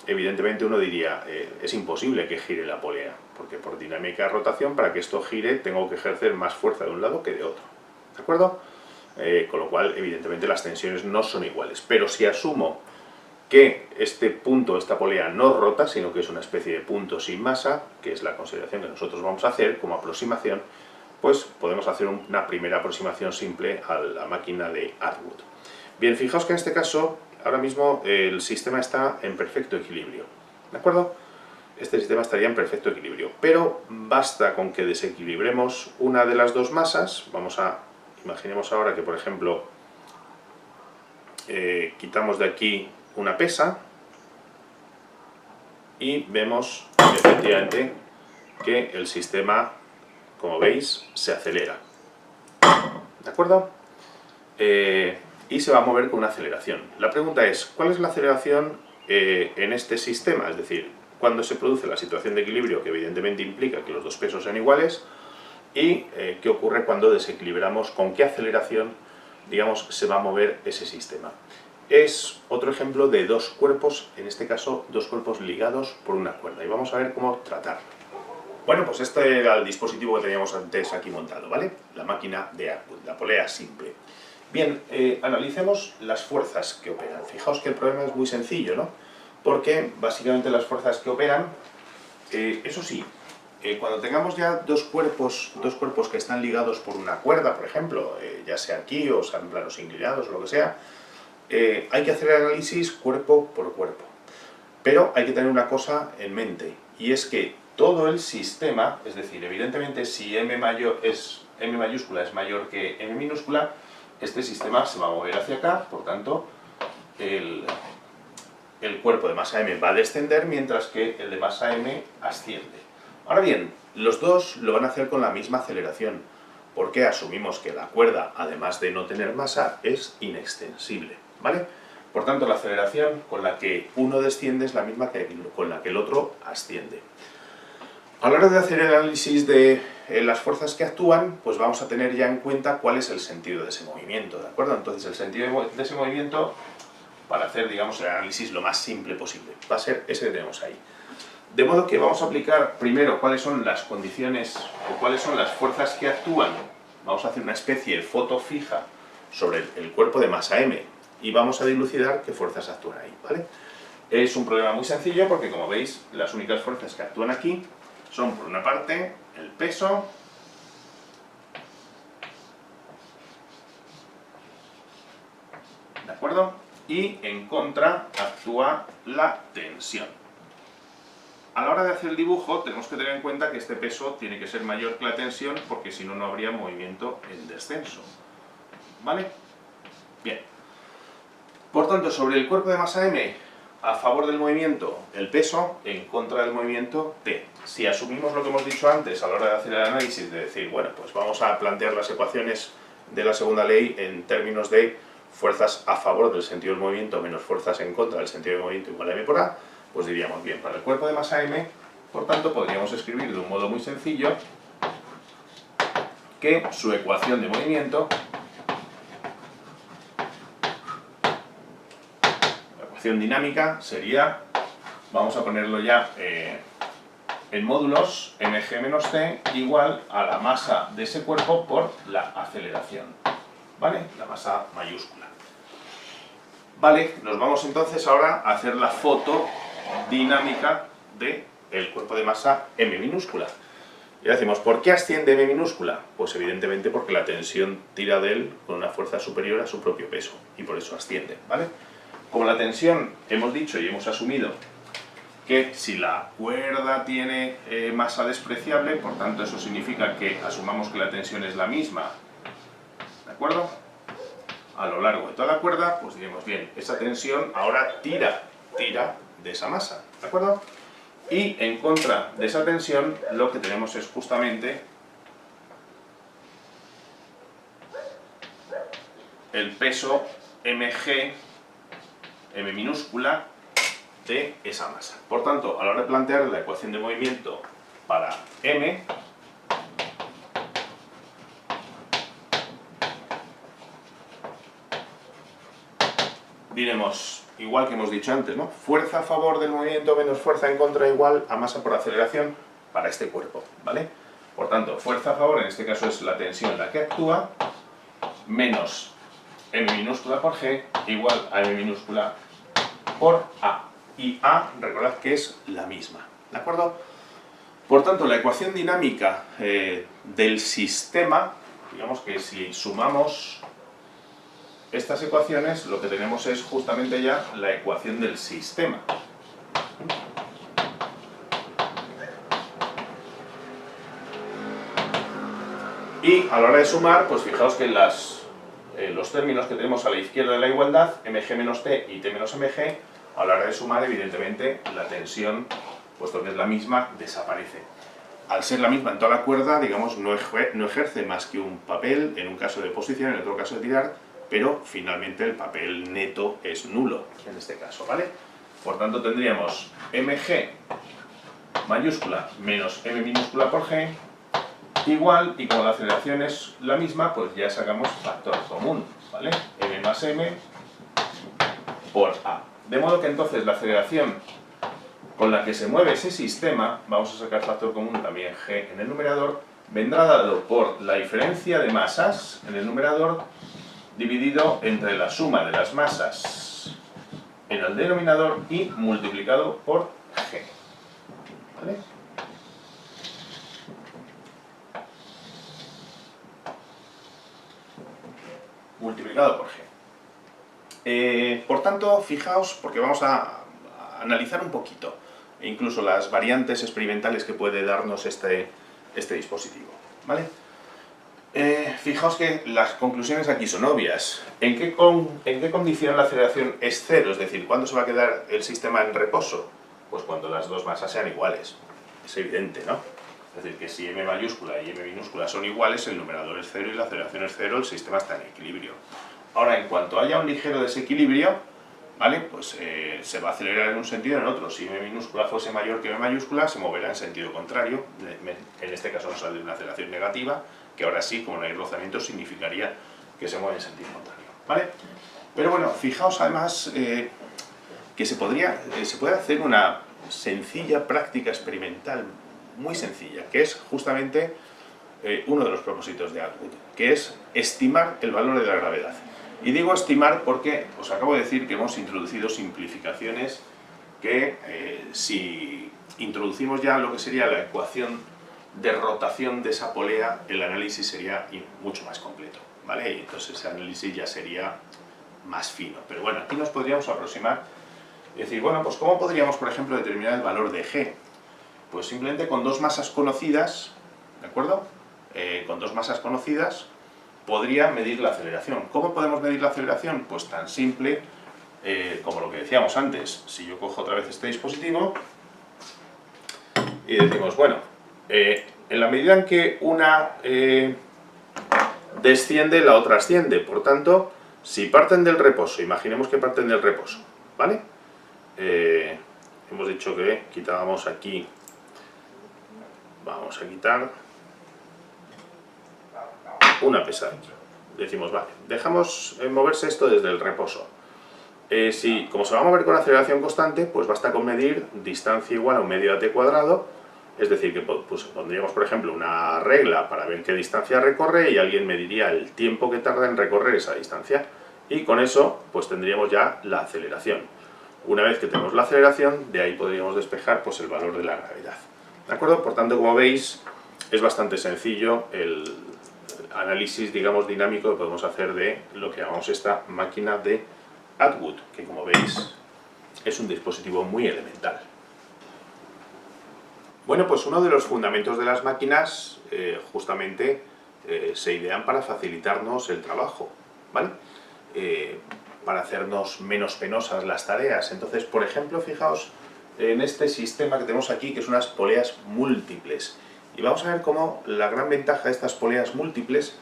evidentemente uno diría, es imposible que gire la polea, porque por dinámica de rotación, para que esto gire, tengo que ejercer más fuerza de un lado que de otro, ¿de acuerdo? Con lo cual, evidentemente, las tensiones no son iguales. Pero si asumo que este punto, esta polea, no rota, sino que es una especie de punto sin masa, que es la consideración que nosotros vamos a hacer como aproximación, pues podemos hacer una primera aproximación simple a la máquina de Atwood. Bien, fijaos que en este caso, ahora mismo el sistema está en perfecto equilibrio, ¿de acuerdo? Este sistema estaría en perfecto equilibrio, pero basta con que desequilibremos una de las dos masas. Imaginemos ahora que, por ejemplo, quitamos de aquí una pesa y vemos efectivamente que el sistema, como veis, se acelera, ¿de acuerdo? Y se va a mover con una aceleración. La pregunta es, ¿cuál es la aceleración en este sistema? Es decir, cuando se produce la situación de equilibrio, que evidentemente implica que los dos pesos sean iguales, y qué ocurre cuando desequilibramos, con qué aceleración, digamos, se va a mover ese sistema. Es otro ejemplo de dos cuerpos, en este caso dos cuerpos ligados por una cuerda, y vamos a ver cómo tratarlo. Bueno, pues este era el dispositivo que teníamos antes aquí montado, ¿vale? La máquina de Atwood, la polea simple. Bien, analicemos las fuerzas que operan. Fijaos que el problema es muy sencillo, ¿no? Porque básicamente las fuerzas que operan, eso sí, cuando tengamos ya dos cuerpos que están ligados por una cuerda, por ejemplo, ya sea aquí o sean planos inclinados o lo que sea, hay que hacer el análisis cuerpo por cuerpo. Pero hay que tener una cosa en mente, y es que todo el sistema, es decir, evidentemente si M mayúscula es mayor que M minúscula, este sistema se va a mover hacia acá, por tanto, el cuerpo de masa M va a descender, mientras que el de masa M asciende. Ahora bien, los dos lo van a hacer con la misma aceleración, porque asumimos que la cuerda, además de no tener masa, es inextensible, ¿vale? Por tanto, la aceleración con la que uno desciende es la misma que con la que el otro asciende. A la hora de hacer el análisis de las fuerzas que actúan, pues vamos a tener ya en cuenta cuál es el sentido de ese movimiento, ¿de acuerdo? Entonces, el sentido de ese movimiento, para hacer, digamos, el análisis lo más simple posible, va a ser ese que tenemos ahí. De modo que vamos a aplicar primero cuáles son las condiciones o cuáles son las fuerzas que actúan. Vamos a hacer una especie de foto fija sobre el cuerpo de masa M y vamos a dilucidar qué fuerzas actúan ahí, ¿vale? Es un problema muy sencillo porque, como veis, las únicas fuerzas que actúan aquí son, por una parte, el peso, ¿de acuerdo? Y en contra actúa la tensión. A la hora de hacer el dibujo tenemos que tener en cuenta que este peso tiene que ser mayor que la tensión, porque si no, no habría movimiento en descenso, ¿vale? Bien. Por tanto, sobre el cuerpo de masa M a favor del movimiento el peso, en contra del movimiento t. Si asumimos lo que hemos dicho antes a la hora de hacer el análisis, de decir, bueno, pues vamos a plantear las ecuaciones de la segunda ley en términos de fuerzas a favor del sentido del movimiento menos fuerzas en contra del sentido del movimiento igual a m por a, pues diríamos, bien, para el cuerpo de masa m, por tanto, podríamos escribir de un modo muy sencillo que su ecuación de movimiento, la ecuación dinámica, sería, vamos a ponerlo ya en módulos, mg menos c igual a la masa de ese cuerpo por la aceleración, ¿vale? La masa mayúscula. Vale, nos vamos entonces ahora a hacer la foto dinámica del cuerpo de masa m minúscula. Y decimos, ¿por qué asciende m minúscula? Pues evidentemente porque la tensión tira de él con una fuerza superior a su propio peso, y por eso asciende, ¿vale? Como la tensión, hemos dicho y hemos asumido que si la cuerda tiene masa despreciable, por tanto eso significa que asumamos que la tensión es la misma, ¿de acuerdo? A lo largo de toda la cuerda, pues diremos, bien, esa tensión ahora tira de esa masa, ¿de acuerdo? Y en contra de esa tensión lo que tenemos es justamente el peso mg, m minúscula, de esa masa. Por tanto, a la hora de plantear la ecuación de movimiento para m, diremos, igual que hemos dicho antes, ¿no? Fuerza a favor del movimiento menos fuerza en contra igual a masa por aceleración para este cuerpo, ¿vale? Por tanto, fuerza a favor, en este caso es la tensión la que actúa, menos m minúscula por g igual a m minúscula por a. Y a, recordad que es la misma, ¿de acuerdo? Por tanto, la ecuación dinámica del sistema, digamos que si sumamos estas ecuaciones, lo que tenemos es justamente ya la ecuación del sistema. Y a la hora de sumar, pues fijaos que los términos que tenemos a la izquierda de la igualdad, mg menos t y t menos mg, a la hora de sumar, evidentemente, la tensión, puesto que es la misma, desaparece. Al ser la misma en toda la cuerda, digamos, no ejerce más que un papel, en un caso de posición, en otro caso de tirar, pero finalmente el papel neto es nulo, en este caso, ¿vale? Por tanto, tendríamos mg mayúscula menos m minúscula por g igual, y como la aceleración es la misma, pues ya sacamos factor común, ¿vale? m más m por a. De modo que entonces la aceleración con la que se mueve ese sistema, vamos a sacar factor común también g en el numerador, vendrá dado por la diferencia de masas en el numerador dividido entre la suma de las masas en el denominador y multiplicado por g, ¿vale? Multiplicado por g. Por tanto, fijaos, porque vamos a analizar un poquito, incluso las variantes experimentales que puede darnos este dispositivo, ¿vale? Fijaos que las conclusiones aquí son obvias. ¿En qué condición la aceleración es cero? Es decir, ¿cuándo se va a quedar el sistema en reposo? Pues cuando las dos masas sean iguales. Es evidente, ¿no? Es decir, que si m mayúscula y m minúscula son iguales, el numerador es cero y la aceleración es cero, el sistema está en equilibrio. Ahora, en cuanto haya un ligero desequilibrio, ¿vale? Pues se va a acelerar en un sentido o en otro. Si m minúscula fuese mayor que m mayúscula, se moverá en sentido contrario. En este caso nos sale una aceleración negativa, que ahora sí, como no hay rozamiento, significaría que se mueve en sentido contrario, ¿vale? Pero bueno, fijaos además que se puede hacer una sencilla práctica experimental, muy sencilla, que es justamente uno de los propósitos de Atwood, que es estimar el valor de la gravedad. Y digo estimar porque os acabo de decir que hemos introducido simplificaciones que si introducimos ya lo que sería la ecuación de rotación de esa polea, el análisis sería mucho más completo, ¿vale? Y entonces ese análisis ya sería más fino. Pero bueno, aquí nos podríamos aproximar y decir, bueno, pues ¿cómo podríamos, por ejemplo, determinar el valor de g? Pues simplemente con dos masas conocidas, ¿de acuerdo? Con dos masas conocidas podría medir la aceleración. ¿Cómo podemos medir la aceleración? Pues tan simple como lo que decíamos antes, si yo cojo otra vez este dispositivo y decimos, bueno, en la medida en que una desciende, la otra asciende. Por tanto, si parten del reposo, imaginemos que parten del reposo, ¿vale? Hemos dicho que quitábamos aquí, vamos a quitar una pesa aquí. Decimos, vale, dejamos moverse esto desde el reposo. Si, como se va a mover con aceleración constante, pues basta con medir distancia igual a un medio de t cuadrado, es decir, que pues, pondríamos, por ejemplo, una regla para ver qué distancia recorre y alguien mediría el tiempo que tarda en recorrer esa distancia. Y con eso, pues tendríamos ya la aceleración. Una vez que tenemos la aceleración, de ahí podríamos despejar pues, el valor de la gravedad. ¿De acuerdo? Por tanto, como veis, es bastante sencillo el análisis, digamos, dinámico que podemos hacer de lo que llamamos esta máquina de Atwood, que como veis es un dispositivo muy elemental. Bueno, pues uno de los fundamentos de las máquinas justamente se idean para facilitarnos el trabajo, ¿vale? Para hacernos menos penosas las tareas. Entonces, por ejemplo, fijaos en este sistema que tenemos aquí, que son unas poleas múltiples. Y vamos a ver cómo la gran ventaja de estas poleas múltiples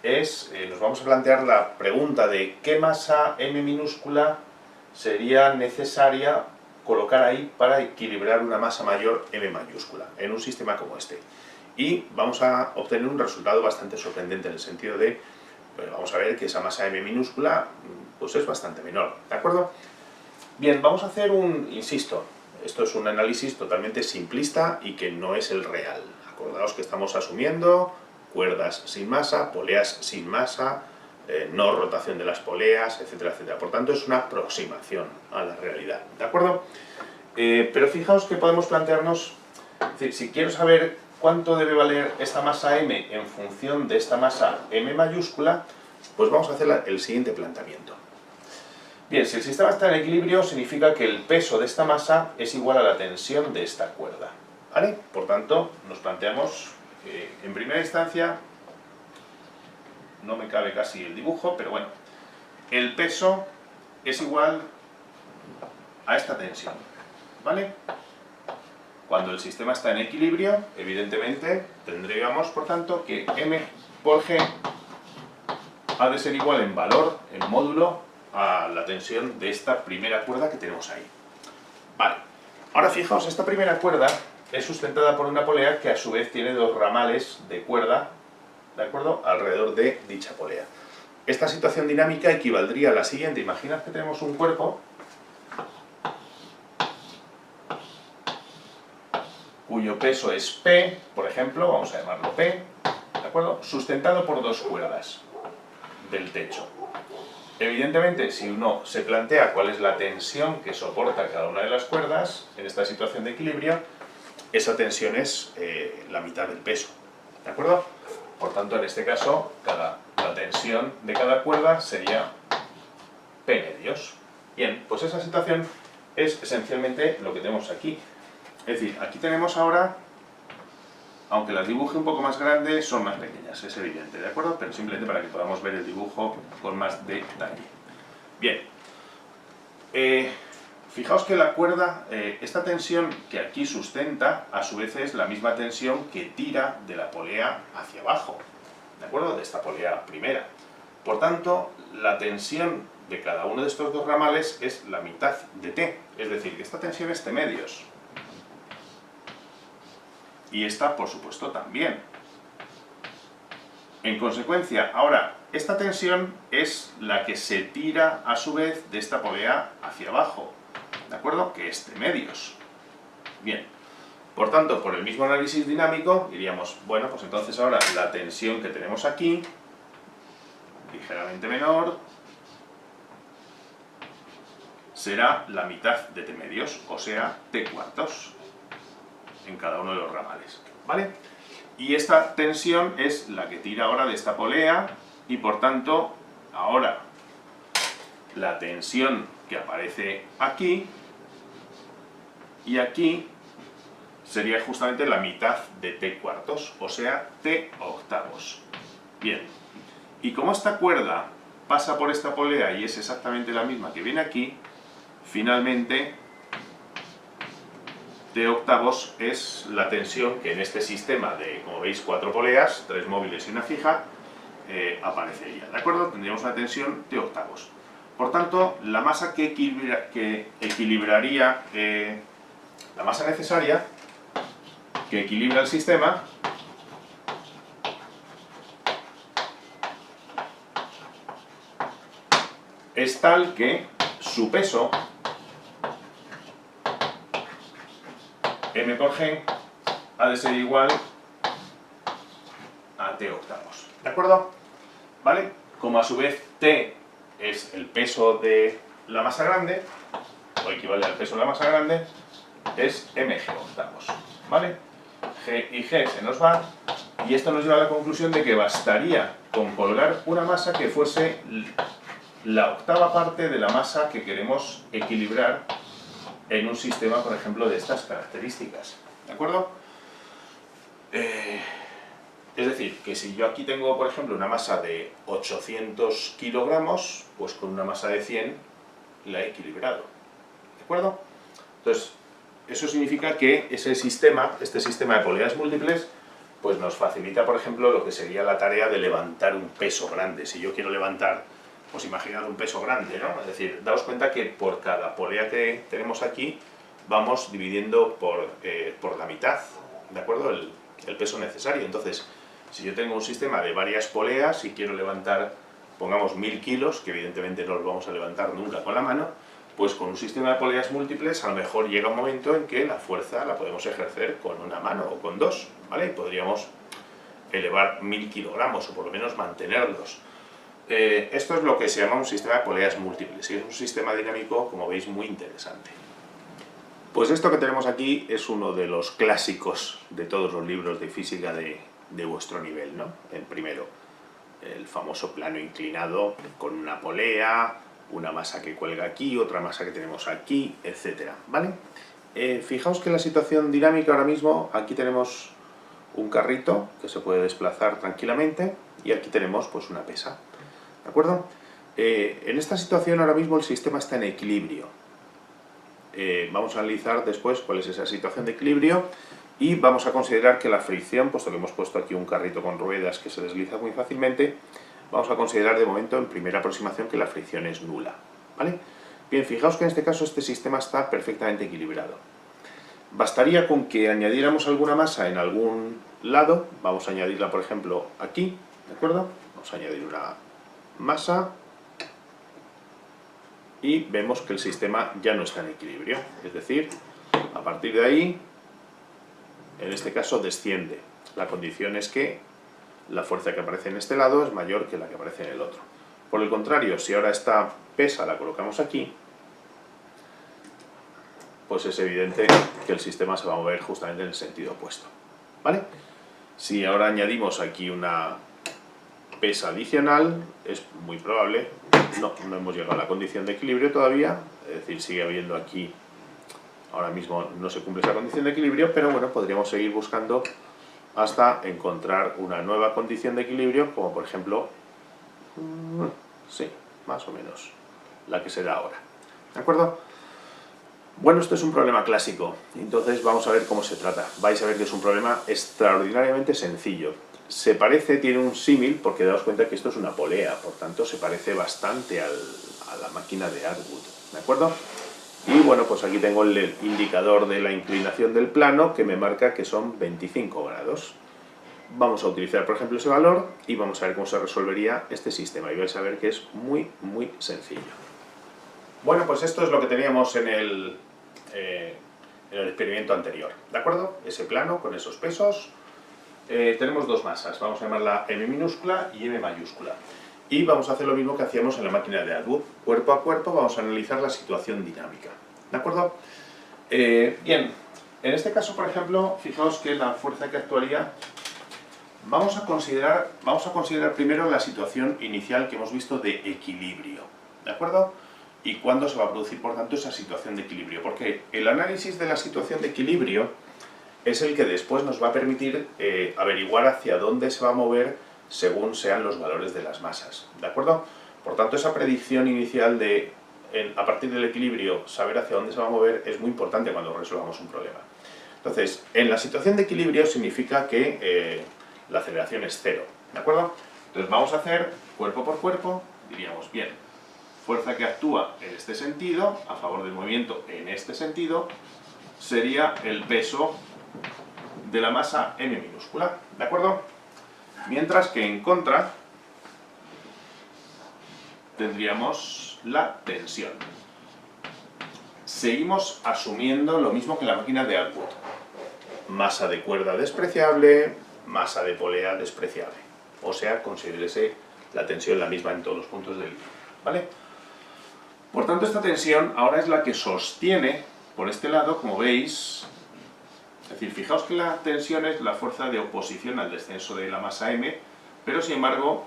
es, nos vamos a plantear la pregunta de qué masa m minúscula sería necesaria colocar ahí para equilibrar una masa mayor m mayúscula en un sistema como este. Y vamos a obtener un resultado bastante sorprendente en el sentido de, pues vamos a ver que esa masa m minúscula pues es bastante menor, ¿de acuerdo? Bien, vamos a hacer insisto, esto es un análisis totalmente simplista y que no es el real. Acordaos que estamos asumiendo cuerdas sin masa, poleas sin masa, no rotación de las poleas, etcétera, etcétera. Por tanto, es una aproximación a la realidad, ¿de acuerdo? Pero fijaos que podemos plantearnos, es decir, si quiero saber cuánto debe valer esta masa m en función de esta masa m mayúscula, pues vamos a hacer el siguiente planteamiento. Bien, si el sistema está en equilibrio, significa que el peso de esta masa es igual a la tensión de esta cuerda, ¿vale? Por tanto, nos planteamos, en primera instancia, no me cabe casi el dibujo, pero bueno, el peso es igual a esta tensión, ¿vale? Cuando el sistema está en equilibrio, evidentemente, tendríamos, por tanto, que m por g ha de ser igual en valor, en módulo, a la tensión de esta primera cuerda que tenemos ahí. Vale, ahora fijaos, esta primera cuerda es sustentada por una polea que a su vez tiene dos ramales de cuerda, ¿de acuerdo?, alrededor de dicha polea. Esta situación dinámica equivaldría a la siguiente. Imaginad que tenemos un cuerpo cuyo peso es P, por ejemplo, vamos a llamarlo P, ¿de acuerdo?, sustentado por dos cuerdas del techo. Evidentemente, si uno se plantea cuál es la tensión que soporta cada una de las cuerdas en esta situación de equilibrio, esa tensión es la mitad del peso, ¿de acuerdo? Por tanto, en este caso, la tensión de cada cuerda sería P medios. Bien, pues esa situación es esencialmente lo que tenemos aquí. Es decir, aquí tenemos ahora, aunque las dibuje un poco más grandes, son más pequeñas, es evidente, ¿de acuerdo? Pero simplemente para que podamos ver el dibujo con más detalle. Bien, fijaos que la cuerda, esta tensión que aquí sustenta, a su vez es la misma tensión que tira de la polea hacia abajo, ¿de acuerdo? De esta polea primera. Por tanto, la tensión de cada uno de estos dos ramales es la mitad de T, es decir, que esta tensión es T medios. Y esta, por supuesto, también. En consecuencia, ahora, esta tensión es la que se tira a su vez de esta polea hacia abajo, ¿de acuerdo?, que es T medios. Bien, por tanto, por el mismo análisis dinámico, diríamos, bueno, pues entonces ahora la tensión que tenemos aquí, ligeramente menor, será la mitad de T medios, o sea, T cuartos, en cada uno de los ramales, ¿vale? Y esta tensión es la que tira ahora de esta polea y por tanto ahora la tensión que aparece aquí y aquí sería justamente la mitad de T cuartos, o sea, T octavos. Bien, y como esta cuerda pasa por esta polea y es exactamente la misma que viene aquí, finalmente T octavos es la tensión que en este sistema de, como veis, 4 poleas, 3 móviles y una fija, aparecería, ¿de acuerdo? Tendríamos una tensión T octavos. Por tanto, la masa que equilibraría, la masa necesaria que equilibra el sistema, es tal que su peso, m por g, ha de ser igual a T octavos, ¿de acuerdo? ¿Vale? Como a su vez T es el peso de la masa grande, o equivale al peso de la masa grande, es mg octavos, ¿vale? G y G se nos van, y esto nos lleva a la conclusión de que bastaría con colgar una masa que fuese la octava parte de la masa que queremos equilibrar en un sistema, por ejemplo, de estas características, ¿de acuerdo? Es decir, que si yo aquí tengo, por ejemplo, una masa de 800 kilogramos, pues con una masa de 100 la he equilibrado, ¿de acuerdo? Entonces, eso significa que este sistema de poleas múltiples, pues nos facilita, por ejemplo, lo que sería la tarea de levantar un peso grande. Si yo quiero levantar, pues imaginad un peso grande, ¿no? Es decir, daos cuenta que por cada polea que tenemos aquí, vamos dividiendo por la mitad, ¿de acuerdo? El peso necesario. Entonces, si yo tengo un sistema de varias poleas y quiero levantar, pongamos 1000 kilos, que evidentemente no los vamos a levantar nunca con la mano, pues con un sistema de poleas múltiples a lo mejor llega un momento en que la fuerza la podemos ejercer con una mano o con dos, ¿vale? Y podríamos elevar 1000 kilogramos o por lo menos mantenerlos. Esto es lo que se llama un sistema de poleas múltiples y es un sistema dinámico, como veis, muy interesante. Pues esto que tenemos aquí es uno de los clásicos de todos los libros de física de vuestro nivel, ¿no? El primero, el famoso plano inclinado con una polea, una masa que cuelga aquí, otra masa que tenemos aquí, etcétera, ¿vale? Fijaos que la situación dinámica ahora mismo, aquí tenemos un carrito que se puede desplazar tranquilamente y aquí tenemos pues una pesa, ¿de acuerdo? En esta situación ahora mismo el sistema está en equilibrio. Vamos a analizar después cuál es esa situación de equilibrio y vamos a considerar que la fricción, puesto que hemos puesto aquí un carrito con ruedas que se desliza muy fácilmente, vamos a considerar de momento en primera aproximación que la fricción es nula, ¿vale? Bien, fijaos que en este caso este sistema está perfectamente equilibrado. Bastaría con que añadiéramos alguna masa en algún lado, vamos a añadirla por ejemplo aquí, ¿de acuerdo? Vamos a añadir una masa y vemos que el sistema ya no está en equilibrio, es decir, a partir de ahí, en este caso desciende. La condición es que la fuerza que aparece en este lado es mayor que la que aparece en el otro. Por el contrario, si ahora esta pesa la colocamos aquí, pues es evidente que el sistema se va a mover justamente en el sentido opuesto, ¿vale? Si ahora añadimos aquí una pesa adicional, es muy probable, no hemos llegado a la condición de equilibrio todavía, es decir, sigue habiendo aquí, ahora mismo no se cumple esa condición de equilibrio, pero bueno, podríamos seguir buscando hasta encontrar una nueva condición de equilibrio, como por ejemplo, sí, más o menos, la que se da ahora, ¿de acuerdo? Bueno, esto es un problema clásico, entonces vamos a ver cómo se trata. Vais a ver que es un problema extraordinariamente sencillo. Se parece, tiene un símil, porque daos cuenta que esto es una polea, por tanto se parece bastante a la máquina de Atwood, ¿de acuerdo? Y bueno, pues aquí tengo el indicador de la inclinación del plano que me marca que son 25 grados. Vamos a utilizar, por ejemplo, ese valor y vamos a ver cómo se resolvería este sistema. Y vais a ver que es muy, muy sencillo. Bueno, pues esto es lo que teníamos en el experimento anterior, ¿de acuerdo? Ese plano con esos pesos. Tenemos dos masas, vamos a llamarla M minúscula y M mayúscula. Y vamos a hacer lo mismo que hacíamos en la máquina de Atwood. Cuerpo a cuerpo vamos a analizar la situación dinámica, ¿de acuerdo? Bien, en este caso, por ejemplo, fijaos que la fuerza que actuaría, vamos a considerar primero la situación inicial que hemos visto de equilibrio, ¿de acuerdo? Y cuándo se va a producir, por tanto, esa situación de equilibrio. Porque el análisis de la situación de equilibrio es el que después nos va a permitir averiguar hacia dónde se va a mover según sean los valores de las masas, ¿de acuerdo? Por tanto, esa predicción inicial de, a partir del equilibrio, saber hacia dónde se va a mover es muy importante cuando resolvamos un problema. Entonces, en la situación de equilibrio significa que la aceleración es cero, ¿de acuerdo? Entonces vamos a hacer cuerpo por cuerpo, diríamos, bien, fuerza que actúa en este sentido, a favor del movimiento en este sentido, sería el peso de la masa m minúscula, ¿de acuerdo? Mientras que en contra tendríamos la tensión. Seguimos asumiendo lo mismo que la máquina de Atwood. Masa de cuerda despreciable, masa de polea despreciable. O sea, considérese la tensión la misma en todos los puntos del hilo, ¿vale? Por tanto, esta tensión ahora es la que sostiene, por este lado, como veis, es decir, fijaos que la tensión es la fuerza de oposición al descenso de la masa m, pero sin embargo,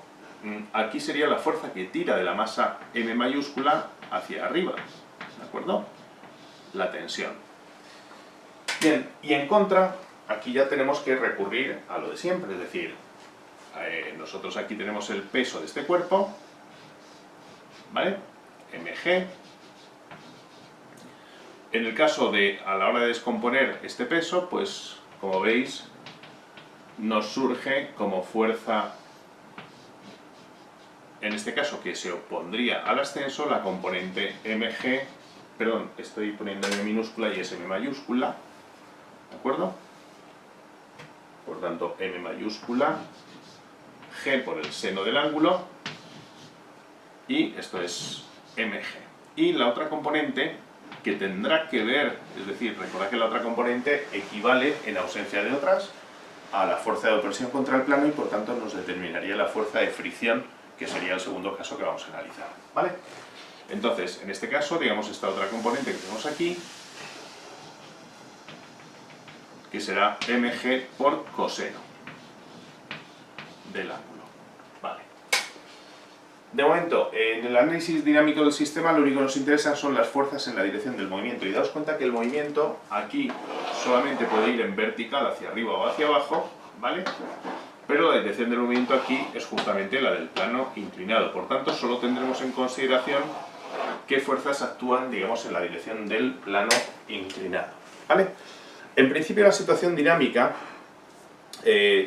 aquí sería la fuerza que tira de la masa m mayúscula hacia arriba, ¿de acuerdo? La tensión. Bien, y en contra, aquí ya tenemos que recurrir a lo de siempre, es decir, nosotros aquí tenemos el peso de este cuerpo, ¿vale? mg. En el caso de, a la hora de descomponer este peso, pues, como veis, nos surge como fuerza, en este caso, que se opondría al ascenso, la componente mg, perdón, estoy poniendo m minúscula y es m mayúscula, ¿de acuerdo? Por tanto, m mayúscula, g por el seno del ángulo, y esto es mg. Y la otra componente que tendrá que ver, es decir, recordad que la otra componente equivale, en ausencia de otras, a la fuerza de opresión contra el plano y por tanto nos determinaría la fuerza de fricción, que sería el segundo caso que vamos a analizar, ¿vale? Entonces, en este caso, digamos, esta otra componente que tenemos aquí, que será mg por coseno del ángulo. Vale. De momento, en el análisis dinámico del sistema lo único que nos interesa son las fuerzas en la dirección del movimiento. Y daos cuenta que el movimiento aquí solamente puede ir en vertical hacia arriba o hacia abajo, ¿vale? Pero la dirección del movimiento aquí es justamente la del plano inclinado. Por tanto, solo tendremos en consideración qué fuerzas actúan, digamos, en la dirección del plano inclinado, ¿vale? En principio, la situación dinámica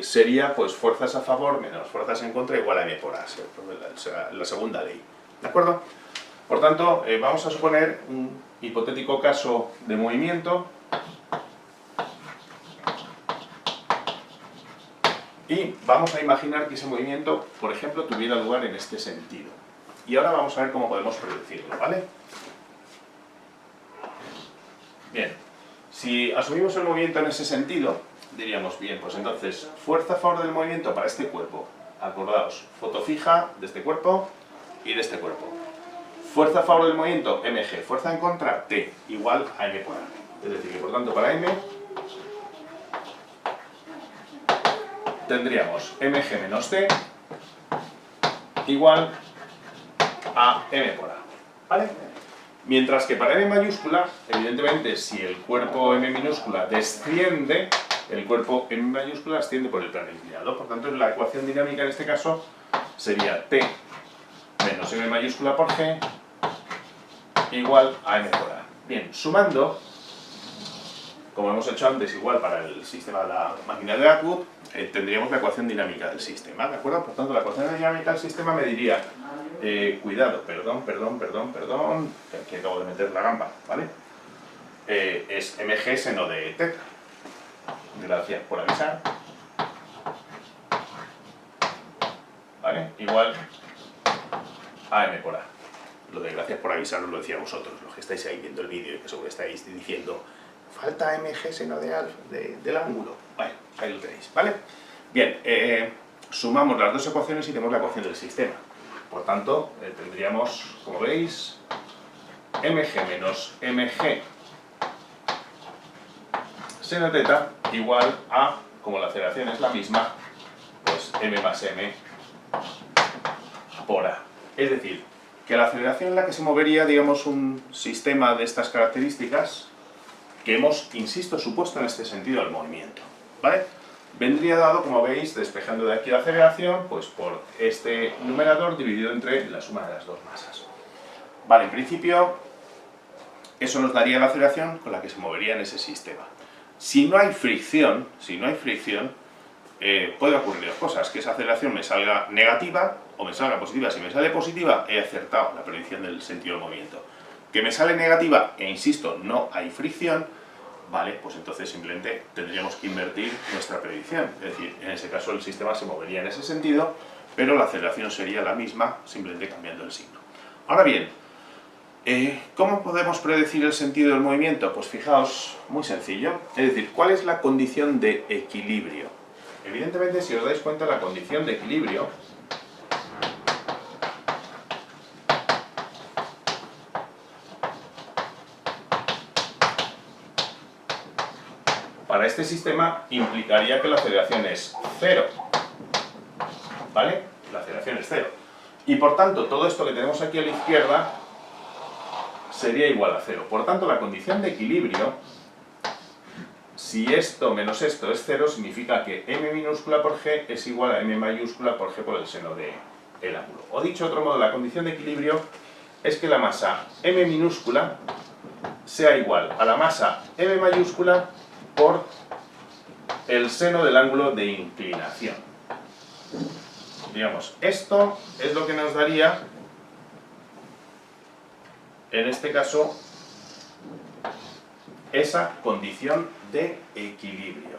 sería pues fuerzas a favor menos fuerzas en contra igual a m por a, la segunda ley, ¿de acuerdo? Por tanto, vamos a suponer un hipotético caso de movimiento y vamos a imaginar que ese movimiento, por ejemplo, tuviera lugar en este sentido. Y ahora vamos a ver cómo podemos predecirlo, ¿vale? Bien, si asumimos el movimiento en ese sentido, diríamos, bien, pues entonces, fuerza a favor del movimiento para este cuerpo. Acordaos, foto fija de este cuerpo y de este cuerpo. Fuerza a favor del movimiento, mg. Fuerza en contra, t, igual a m por a. Es decir, que por tanto para m tendríamos mg menos t igual a m por a. ¿Vale? Mientras que para m mayúscula, evidentemente, si el cuerpo m minúscula desciende, el cuerpo m mayúscula asciende por el plano inclinado. Por tanto, la ecuación dinámica en este caso sería t menos m mayúscula por g igual a m por a. Bien, sumando, como hemos hecho antes, igual para el sistema de la máquina de Atwood, tendríamos la ecuación dinámica del sistema, ¿de acuerdo? Por tanto, la ecuación dinámica del sistema me diría, cuidado, perdón, que acabo de meter la gamba, ¿vale? Es mg seno de teta. Gracias por avisar. ¿Vale? Igual a m por a. Lo de gracias por avisar os lo decía a vosotros, los que estáis ahí viendo el vídeo y que seguro estáis diciendo falta mg seno del ángulo. Bueno, ahí lo tenéis, ¿vale? Bien, sumamos las dos ecuaciones y tenemos la ecuación del sistema. Por tanto, tendríamos, como veis, mg menos mg seno teta igual a, como la aceleración es la misma, pues m más m por a. Es decir, que la aceleración en la que se movería, digamos, un sistema de estas características, que hemos, insisto, supuesto en este sentido el movimiento, ¿vale? vendría dado, como veis, despejando de aquí la aceleración, pues por este numerador dividido entre la suma de las dos masas. Vale, en principio, eso nos daría la aceleración con la que se movería en ese sistema. Si no hay fricción, puede ocurrir dos cosas, que esa aceleración me salga negativa o me salga positiva. Si me sale positiva, he acertado la predicción del sentido del movimiento. Que me sale negativa, e insisto, no hay fricción, vale, pues entonces simplemente tendríamos que invertir nuestra predicción. Es decir, en ese caso el sistema se movería en ese sentido, pero la aceleración sería la misma, simplemente cambiando el signo. Ahora bien, ¿cómo podemos predecir el sentido del movimiento? Pues fijaos, muy sencillo. Es decir, ¿cuál es la condición de equilibrio? Evidentemente, si os dais cuenta, la condición de equilibrio para este sistema implicaría que la aceleración es 0. ¿Vale? La aceleración es 0. Y por tanto, todo esto que tenemos aquí a la izquierda sería igual a 0. Por tanto, la condición de equilibrio, si esto menos esto es 0, significa que m minúscula por g es igual a m mayúscula por g por el seno del ángulo. O dicho de otro modo, la condición de equilibrio es que la masa m minúscula sea igual a la masa m mayúscula por el seno del ángulo de inclinación. Digamos, esto es lo que nos daría, en este caso, esa condición de equilibrio.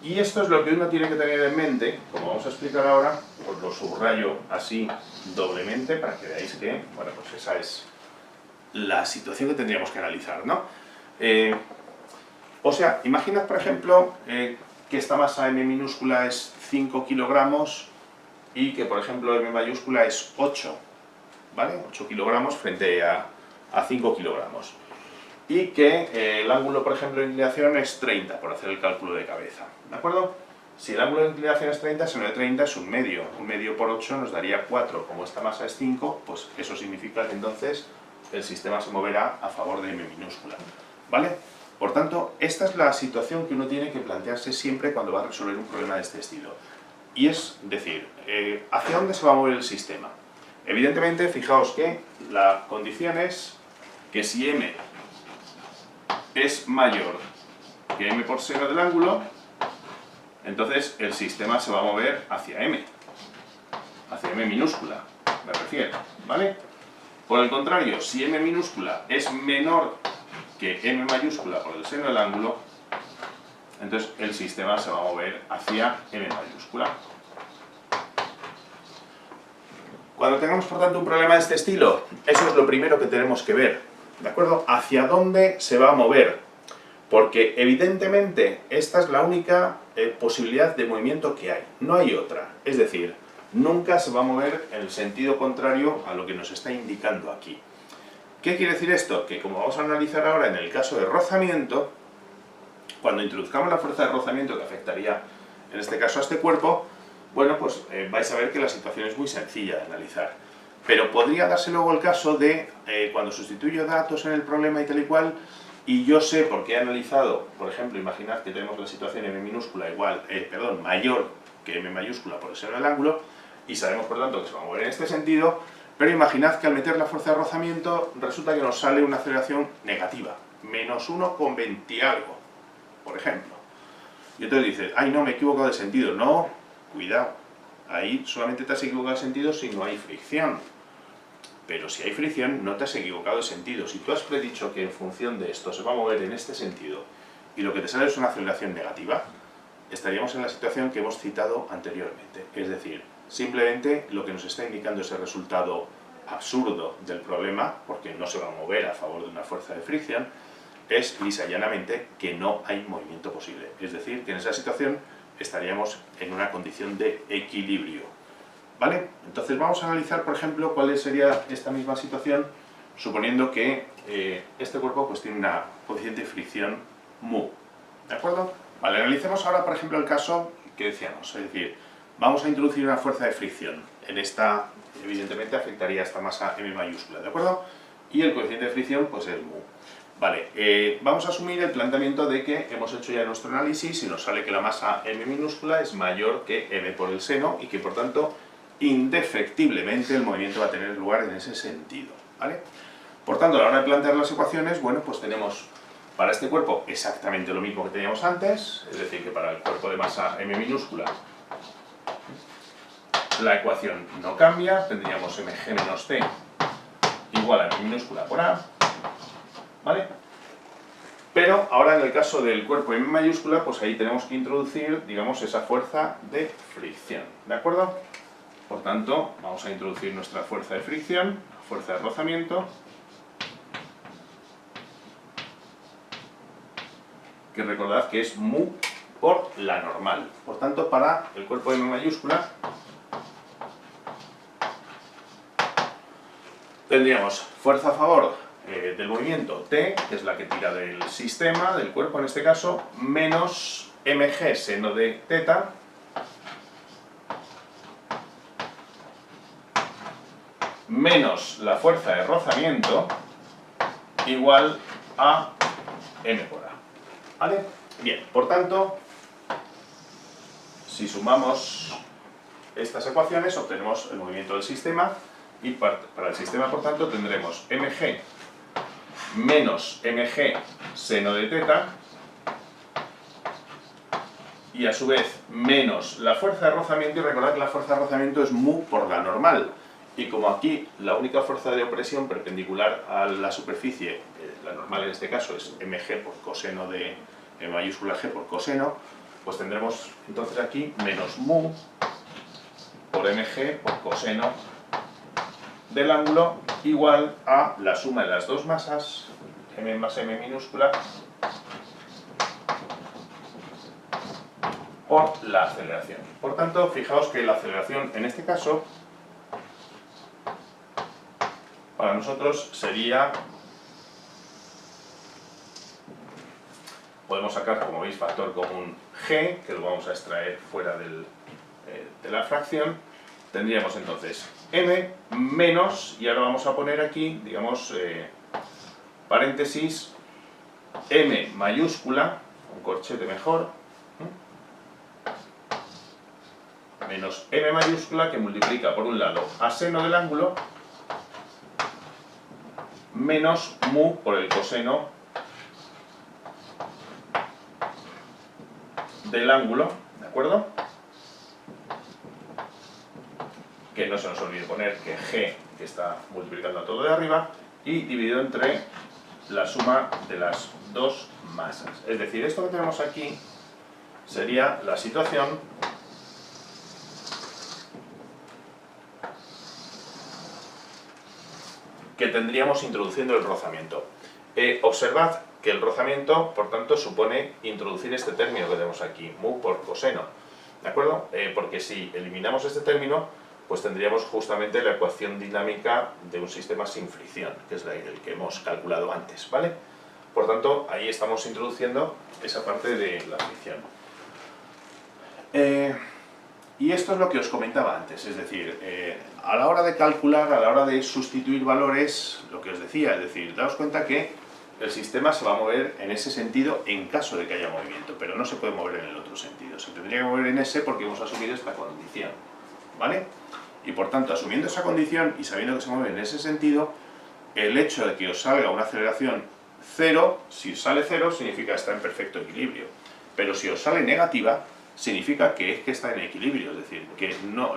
Y esto es lo que uno tiene que tener en mente, como vamos a explicar ahora, os lo subrayo así doblemente para que veáis que, bueno, pues esa es la situación que tendríamos que analizar, ¿no? O sea, imaginad, por ejemplo, que esta masa m minúscula es 5 kilogramos y que, por ejemplo, m mayúscula es 8, ¿vale? 8 kilogramos frente a 5 kilogramos. Y que el ángulo, por ejemplo, de inclinación es 30, por hacer el cálculo de cabeza, ¿de acuerdo? Si el ángulo de inclinación es 30, seno de 30 es un medio por 8 nos daría 4. Como esta masa es 5, pues eso significa que entonces el sistema se moverá a favor de m minúscula, ¿vale? Por tanto, esta es la situación que uno tiene que plantearse siempre cuando va a resolver un problema de este estilo. Y es decir, ¿hacia dónde se va a mover el sistema? Evidentemente, fijaos que la condición es que si m es mayor que m por seno del ángulo, entonces el sistema se va a mover hacia m minúscula, me refiero, ¿vale? Por el contrario, si m minúscula es menor que m mayúscula por el seno del ángulo, entonces el sistema se va a mover hacia m mayúscula. Cuando tengamos, por tanto, un problema de este estilo, eso es lo primero que tenemos que ver, ¿de acuerdo? ¿Hacia dónde se va a mover? Porque, evidentemente, esta es la única posibilidad de movimiento que hay, no hay otra. Es decir, nunca se va a mover en el sentido contrario a lo que nos está indicando aquí. ¿Qué quiere decir esto? Que, como vamos a analizar ahora en el caso de rozamiento, cuando introduzcamos la fuerza de rozamiento que afectaría, en este caso, a este cuerpo, bueno, pues vais a ver que la situación es muy sencilla de analizar. Pero podría darse luego el caso de, cuando sustituyo datos en el problema y tal y cual, y yo sé, porque he analizado, por ejemplo, imaginad que tenemos la situación m minúscula mayor que m mayúscula por el seno del ángulo, y sabemos, por tanto, que se va a mover en este sentido, pero imaginad que al meter la fuerza de rozamiento resulta que nos sale una aceleración negativa, menos 1,20 algo, por ejemplo. Y entonces dices, ay no, me he equivocado de sentido. No, cuidado, ahí solamente te has equivocado de sentido si no hay fricción. Pero si hay fricción, no te has equivocado de sentido. Si tú has predicho que en función de esto se va a mover en este sentido y lo que te sale es una aceleración negativa, estaríamos en la situación que hemos citado anteriormente. Es decir, simplemente lo que nos está indicando ese resultado absurdo del problema, porque no se va a mover a favor de una fuerza de fricción, es lisa y llanamente que no hay movimiento posible. Es decir, que en esa situación estaríamos en una condición de equilibrio. ¿Vale? Entonces vamos a analizar, por ejemplo, cuál sería esta misma situación, suponiendo que este cuerpo pues tiene una coeficiente de fricción mu. ¿De acuerdo? Vale, analicemos ahora, por ejemplo, el caso que decíamos, es decir, vamos a introducir una fuerza de fricción. En esta, evidentemente, afectaría a esta masa m mayúscula, ¿de acuerdo? Y el coeficiente de fricción, pues es mu. Vale, vamos a asumir el planteamiento de que hemos hecho ya nuestro análisis y nos sale que la masa m minúscula es mayor que m por el seno y que por tanto indefectiblemente el movimiento va a tener lugar en ese sentido, ¿vale? Por tanto, a la hora de plantear las ecuaciones, bueno, pues tenemos para este cuerpo exactamente lo mismo que teníamos antes, es decir, que para el cuerpo de masa m minúscula la ecuación no cambia, tendríamos mg menos c igual a m minúscula por a, ¿vale? Pero ahora en el caso del cuerpo M mayúscula, pues ahí tenemos que introducir, digamos, esa fuerza de fricción, ¿de acuerdo? Por tanto, vamos a introducir nuestra fuerza de fricción, fuerza de rozamiento, que recordad que es mu por la normal. Por tanto, para el cuerpo M mayúscula tendríamos fuerza a favor del movimiento T, que es la que tira del sistema, del cuerpo en este caso, menos mg seno de teta, menos la fuerza de rozamiento, igual a m por a. ¿Vale? Bien, por tanto, si sumamos estas ecuaciones, obtenemos el movimiento del sistema, y para el sistema, por tanto, tendremos mg menos mg seno de teta, y a su vez menos la fuerza de rozamiento, y recordad que la fuerza de rozamiento es mu por la normal, y como aquí la única fuerza de opresión perpendicular a la superficie, la normal en este caso es mg por coseno de m mayúscula g por coseno, pues tendremos entonces aquí menos mu por mg por coseno del ángulo igual a la suma de las dos masas, m más m minúscula, por la aceleración. Por tanto, fijaos que la aceleración en este caso para nosotros sería, podemos sacar, como veis, factor común g, que lo vamos a extraer fuera de la fracción. Tendríamos entonces m menos, y ahora vamos a poner aquí, digamos, paréntesis, m mayúscula, un corchete mejor, menos m mayúscula, que multiplica por un lado a seno del ángulo, menos mu por el coseno del ángulo, ¿de acuerdo? Que no se nos olvide poner que g, que está multiplicando a todo de arriba, y dividido entre la suma de las dos masas. Es decir, esto que tenemos aquí sería la situación que tendríamos introduciendo el rozamiento. Observad que el rozamiento, por tanto, supone introducir este término que tenemos aquí, mu por coseno, ¿de acuerdo? Porque si eliminamos este término, pues tendríamos justamente la ecuación dinámica de un sistema sin fricción, que es el que hemos calculado antes, ¿vale? Por tanto, ahí estamos introduciendo esa parte de la fricción. Y esto es lo que os comentaba antes, es decir, a la hora de calcular, a la hora de sustituir valores, lo que os decía, es decir, daos cuenta que el sistema se va a mover en ese sentido en caso de que haya movimiento, pero no se puede mover en el otro sentido, se tendría que mover en ese porque hemos asumido esta condición, ¿vale? Y por tanto, asumiendo esa condición y sabiendo que se mueve en ese sentido, el hecho de que os salga una aceleración 0, si os sale 0 significa que está en perfecto equilibrio, pero si os sale negativa, significa que es que está en equilibrio, es decir, que no,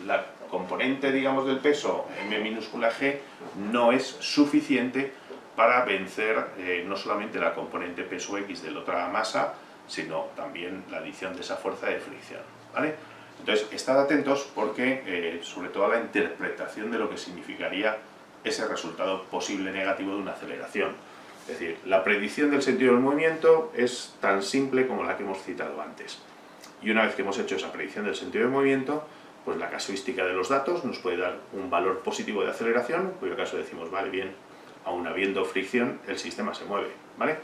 la componente, digamos, del peso m minúscula g no es suficiente para vencer no solamente la componente peso x de la otra masa, sino también la adición de esa fuerza de fricción, ¿vale? Entonces, estad atentos porque, sobre todo a la interpretación de lo que significaría ese resultado posible negativo de una aceleración. Es decir, la predicción del sentido del movimiento es tan simple como la que hemos citado antes. Y una vez que hemos hecho esa predicción del sentido del movimiento, pues la casuística de los datos nos puede dar un valor positivo de aceleración, en cuyo caso decimos, vale, bien, aún habiendo fricción, el sistema se mueve, ¿vale?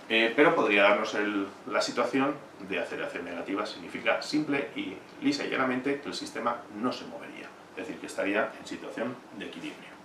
Pero podría darnos la situación de aceleración negativa, significa simple y lisa y llanamente que el sistema no se movería, es decir, que estaría en situación de equilibrio.